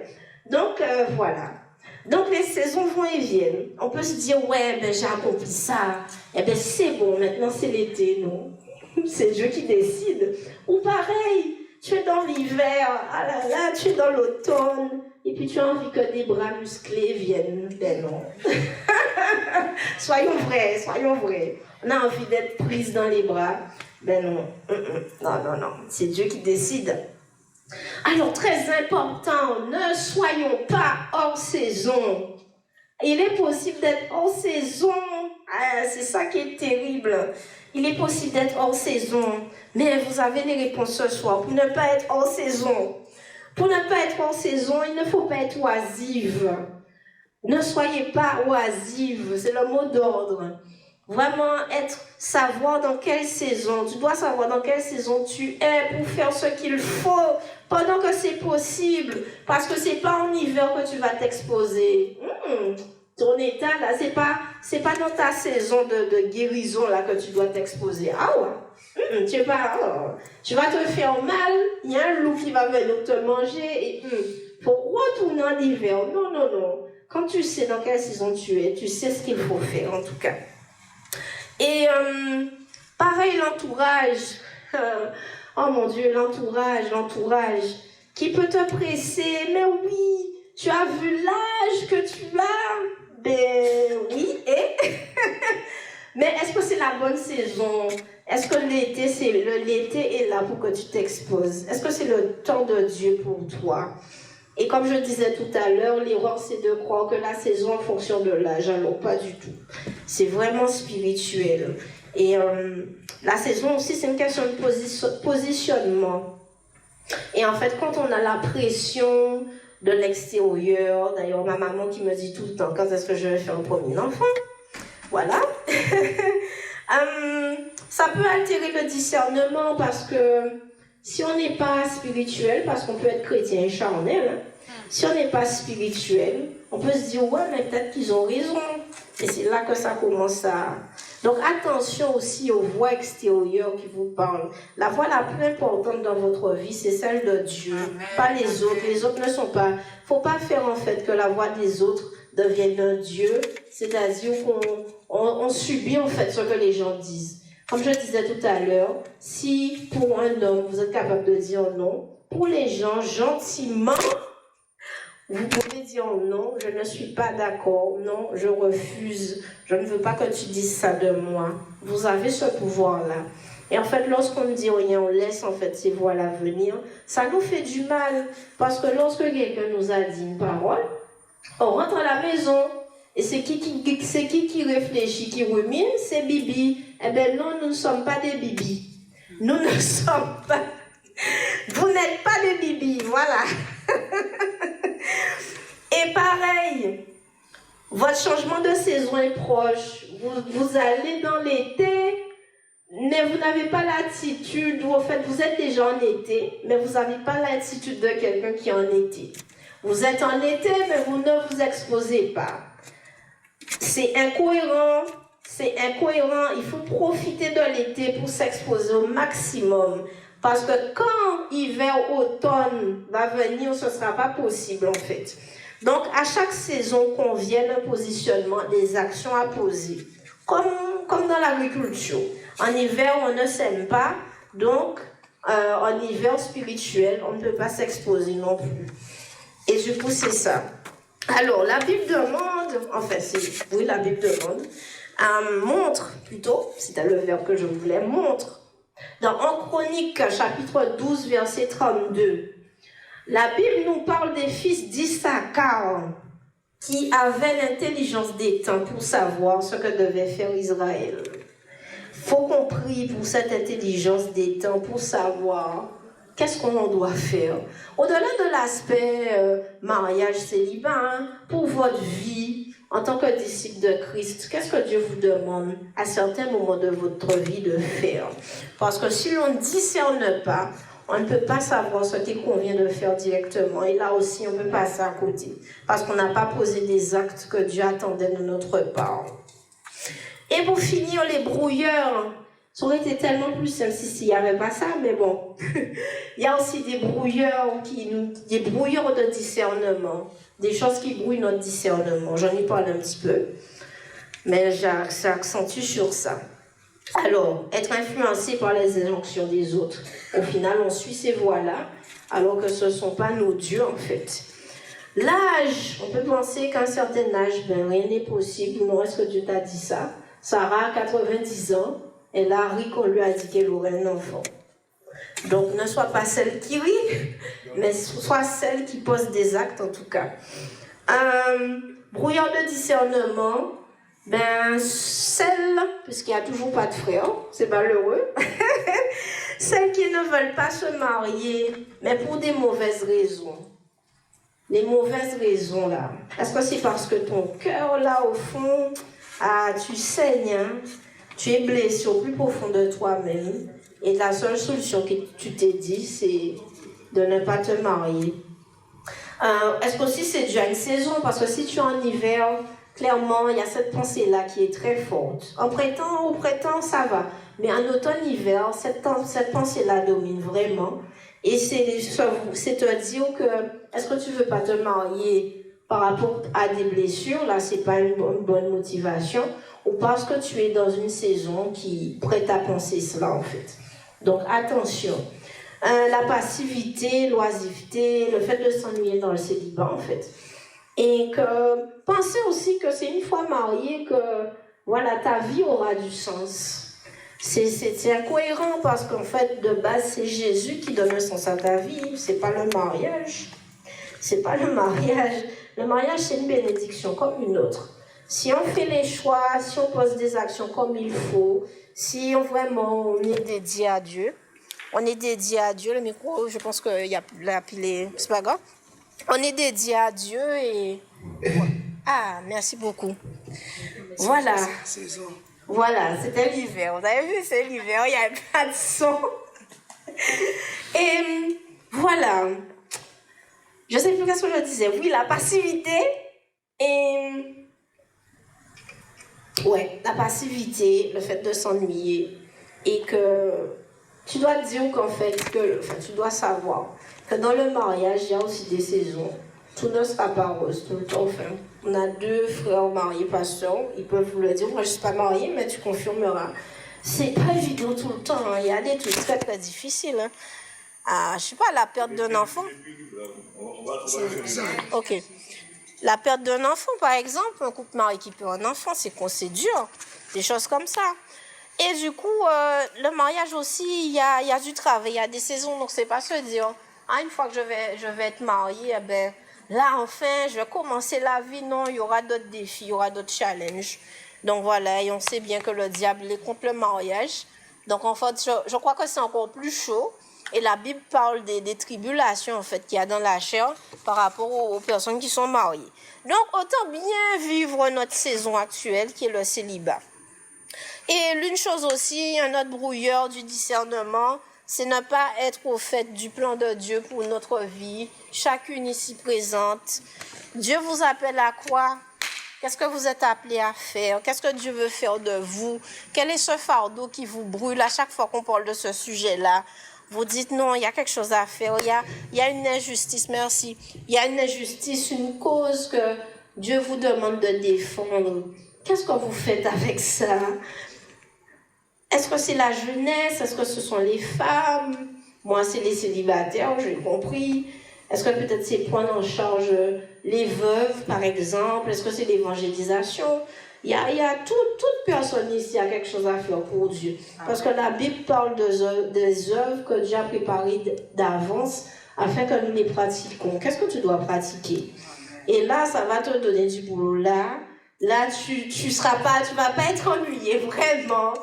Donc, voilà. Donc, les saisons vont et viennent. On peut se dire, ouais, ben j'ai accompli ça. Eh ben c'est bon, maintenant c'est l'été. Non, c'est Dieu qui décide. Ou pareil, tu es dans l'hiver, ah là là, tu es dans l'automne. Et puis tu as envie que des bras musclés viennent. Ben non. Soyons vrais. On a envie d'être prise dans les bras. Ben non. Non. C'est Dieu qui décide. Alors, très important, ne soyons pas hors saison. Il est possible d'être hors saison. C'est ça qui est terrible. Il est possible d'être hors saison. Mais vous avez les réponses ce soir. Pour ne pas être hors saison. Pour ne pas être hors saison, il ne faut pas être oisive. Ne soyez pas oisive, c'est le mot d'ordre. Vraiment savoir dans quelle saison, tu dois savoir dans quelle saison tu es pour faire ce qu'il faut pendant que c'est possible. Parce que c'est pas en hiver que tu vas t'exposer. Ton état, là, c'est pas dans ta saison de guérison, là, que tu dois t'exposer. Ah ouais. Tu vas te faire mal, il y a un loup qui va venir te manger et pour retourner en hiver. Non, non, non. Quand tu sais dans quelle saison tu es, tu sais ce qu'il faut faire, en tout cas. Et pareil, l'entourage. Oh mon Dieu, l'entourage. Qui peut te presser, mais oui, tu as vu l'âge que tu as. Ben oui, et mais est-ce que c'est la bonne saison? Est-ce que l'été est là pour que tu t'exposes? Est-ce que c'est le temps de Dieu pour toi? Et comme je disais tout à l'heure, l'erreur c'est de croire que la saison en fonction de l'âge, alors pas du tout. C'est vraiment spirituel. Et la saison aussi c'est une question de positionnement. Et en fait quand on a la pression de l'extérieur, d'ailleurs ma maman qui me dit tout le temps quand est-ce que je vais faire un premier enfant, voilà. Ça peut altérer le discernement parce que si on n'est pas spirituel, parce qu'on peut être chrétien et charnel, si on n'est pas spirituel, on peut se dire ouais mais peut-être qu'ils ont raison. Et c'est là que ça commence à... Donc attention aussi aux voix extérieures qui vous parlent. La voix la plus importante dans votre vie, c'est celle de Dieu, pas les autres. Les autres ne sont pas... Faut pas faire en fait que la voix des autres devienne un Dieu, c'est-à-dire qu'on subit en fait ce que les gens disent. Comme je disais tout à l'heure, si pour un homme vous êtes capable de dire non, pour les gens gentiment, vous pouvez dire non, je ne suis pas d'accord, non, je refuse, je ne veux pas que tu dises ça de moi. Vous avez ce pouvoir-là. Et en fait, lorsqu'on ne dit rien, on laisse en fait ces voix-là venir, ça nous fait du mal. Parce que lorsque quelqu'un nous a dit une parole, on rentre à la maison, et c'est qui réfléchit, qui rumine, c'est Bibi. Eh bien non, nous ne sommes pas des Bibi. Nous ne sommes pas... Vous n'êtes pas des Bibi, voilà. Et pareil, votre changement de saison est proche. Vous allez dans l'été, mais vous n'avez pas l'attitude, ou en fait vous êtes déjà en été, mais vous n'avez pas l'attitude de quelqu'un qui est en été. Vous êtes en été, mais vous ne vous exposez pas. C'est incohérent, il faut profiter de l'été pour s'exposer au maximum. Parce que quand hiver, automne va venir, ce ne sera pas possible en fait. Donc à chaque saison convient un positionnement, des actions à poser. Comme dans l'agriculture. En hiver, on ne sème pas, donc en hiver spirituel, on ne peut pas s'exposer non plus. Et du coup, c'est ça. Alors, la Bible demande, la Bible demande, montre, plutôt, c'était le verbe que je voulais, montre. Dans 1 Chronique, chapitre 12, verset 32, la Bible nous parle des fils d'Issachar qui avaient l'intelligence des temps pour savoir ce que devait faire Israël. Faut qu'on prie pour cette intelligence des temps pour savoir qu'est-ce qu'on en doit faire. Au-delà de l'aspect mariage, célibat, pour votre vie en tant que disciple de Christ, qu'est-ce que Dieu vous demande à certains moments de votre vie de faire? Parce que si l'on ne discerne pas, on ne peut pas savoir ce qu'il convient de faire directement. Et là aussi, on peut passer à côté. Parce qu'on n'a pas posé des actes que Dieu attendait de notre part. Et pour finir, les brouilleurs. Ça aurait été tellement plus simple s'il n'y avait pas ça, mais bon. Il y a aussi des brouilleurs de discernement. Des choses qui brouillent notre discernement. J'en ai parlé un petit peu. Mais j'accentue sur ça. Alors, être influencé par les injonctions des autres. Au final, on suit ces voies-là, alors que ce ne sont pas nos dieux, en fait. L'âge, on peut penser qu'à un certain âge, rien n'est possible. Non, est-ce que Dieu t'a dit ça? Sarah a 90 ans, et là, Harry, qu'on lui a dit qu'elle aurait un enfant. Donc, ne sois pas celle qui rit, mais sois celle qui pose des actes, en tout cas. Brouillard de discernement, celles, puisqu'il n'y a toujours pas de frère, c'est malheureux, celles qui ne veulent pas se marier, mais pour des mauvaises raisons. Les mauvaises raisons, là. Est-ce que c'est parce que ton cœur, là, au fond, tu saignes, hein? Tu es blessé au plus profond de toi-même, et la seule solution que tu t'es dit, c'est de ne pas te marier. Est-ce qu'aussi c'est dû à une saison? Parce que si tu es en hiver, clairement, il y a cette pensée-là qui est très forte. Au printemps, ça va. Mais en automne-hiver, cette pensée-là domine vraiment. Et c'est te dire que, est-ce que tu veux pas te marier par rapport à des blessures? Là, c'est pas une bonne motivation. Ou parce que tu es dans une saison qui prête à penser cela, en fait. Donc, attention. La passivité, l'oisiveté, le fait de s'ennuyer dans le célibat, en fait. Et que, pensez aussi que c'est une fois marié que, voilà, ta vie aura du sens. C'est incohérent parce qu'en fait, de base, c'est Jésus qui donne un sens à ta vie. C'est pas le mariage. C'est pas le mariage. Le mariage, c'est une bénédiction comme une autre. Si on fait les choix, si on pose des actions comme il faut, si on est dédié à Dieu, le micro, je pense qu'il y a la pile, c'est pas grave. On est dédié à Dieu et... Ah, merci beaucoup. Voilà. Voilà, c'était l'hiver. Vous avez vu, c'est l'hiver, il n'y avait pas de son. Et voilà. Je ne sais plus qu'est-ce que je disais. Oui, la passivité et... Ouais, la passivité, le fait de s'ennuyer et que tu dois te dire qu'en fait, tu dois savoir que dans le mariage, il y a aussi des saisons. Tout ne sera pas rose tout le temps. Enfin, on a 2 frères mariés pasteurs, ils peuvent vous le dire. Moi, je ne suis pas mariée, mais tu confirmeras. C'est pas évident tout le temps. Hein. Il y a des trucs très, très difficiles. Hein. Ah, je sais pas, la perte d'un enfant. Ok. La perte d'un enfant, par exemple, un couple marié qui perd un enfant, c'est dur. Des choses comme ça. Et du coup, le mariage aussi, il y a du travail, il y a des saisons. Donc, c'est pas se dire, une fois que je vais être mariée, eh ben, là, enfin, je vais commencer la vie. Non, il y aura d'autres défis, il y aura d'autres challenges. Donc, voilà, et on sait bien que le diable est contre le mariage. Donc, en fait, je crois que c'est encore plus chaud. Et la Bible parle des tribulations, en fait, qu'il y a dans la chair par rapport aux personnes qui sont mariées. Donc, autant bien vivre notre saison actuelle, qui est le célibat. Et l'une chose aussi, un autre brouilleur du discernement, c'est ne pas être au fait du plan de Dieu pour notre vie, chacune ici présente. Dieu vous appelle à quoi? Qu'est-ce que vous êtes appelé à faire? Qu'est-ce que Dieu veut faire de vous? Quel est ce fardeau qui vous brûle à chaque fois qu'on parle de ce sujet-là? Vous dites non, il y a quelque chose à faire, il y a une injustice, merci. Il y a une injustice, une cause que Dieu vous demande de défendre. Qu'est-ce que vous faites avec ça? Est-ce que c'est la jeunesse? Est-ce que ce sont les femmes? Moi, c'est les célibataires, j'ai compris. Est-ce que peut-être c'est prendre en charge les veuves, par exemple? Est-ce que c'est l'évangélisation? Il y a toute personne ici a quelque chose à faire pour Dieu. Parce que la Bible parle des œuvres que Dieu a préparées d'avance afin que nous les pratiquions. Qu'est-ce que tu dois pratiquer? Et là, ça va te donner du boulot. Là, tu vas pas être ennuyé, vraiment.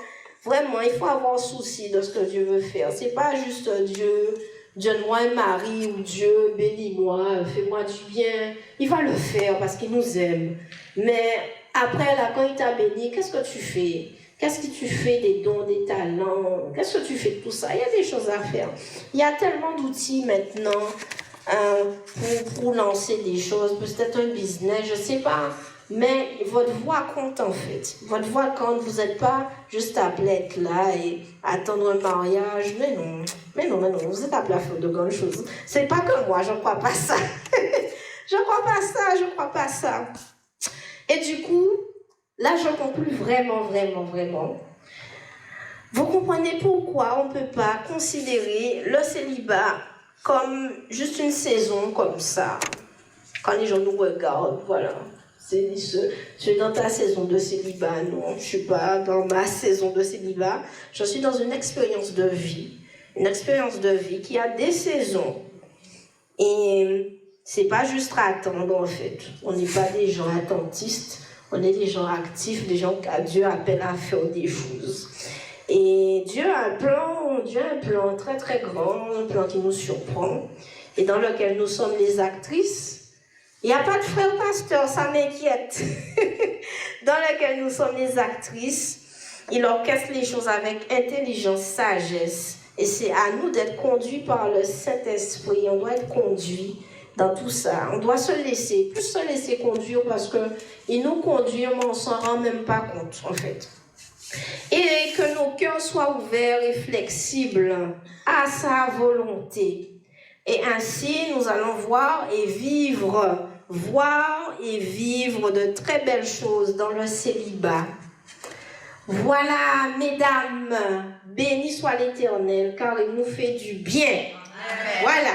Vraiment, il faut avoir souci de ce que Dieu veut faire. C'est pas juste Dieu, donne-moi un mari ou Dieu, bénis-moi, fais-moi du bien. Il va le faire parce qu'il nous aime. Mais après, là, quand il t'a béni, qu'est-ce que tu fais? Qu'est-ce que tu fais des dons, des talents? Qu'est-ce que tu fais de tout ça? Il y a des choses à faire. Il y a tellement d'outils maintenant pour lancer des choses, peut-être un business, je ne sais pas. Mais votre voix compte en fait. Votre voix compte, vous n'êtes pas juste appelé à être là et attendre un mariage. Mais non, vous êtes appelé à faire de grandes choses. C'est pas que moi, je ne crois pas ça. Je crois pas ça. Et du coup, là je conclue vraiment. Vous comprenez pourquoi on ne peut pas considérer le célibat comme juste une saison comme ça. Quand les gens nous regardent, voilà. Tu es dans ta saison de célibat, non, je ne suis pas dans ma saison de célibat. Je suis dans une expérience de vie. Une expérience de vie qui a des saisons. Et c'est pas juste à attendre, en fait. On n'est pas des gens attentistes. On est des gens actifs, des gens que Dieu appelle à faire des choses. Et Dieu a un plan très très grand, un plan qui nous surprend, et dans lequel nous sommes les actrices. Il n'y a pas de frère pasteur, ça m'inquiète. Dans lequel nous sommes les actrices, il orchestre les choses avec intelligence, sagesse, et c'est à nous d'être conduits par le Saint-Esprit. On doit être conduits dans tout ça. On doit se laisser conduire parce qu'il nous conduit, mais on ne s'en rend même pas compte, en fait. Et que nos cœurs soient ouverts et flexibles à sa volonté. Et ainsi, nous allons voir et vivre de très belles choses dans le célibat. Voilà, mesdames, béni soit l'Éternel, car il nous fait du bien. Amen. Voilà.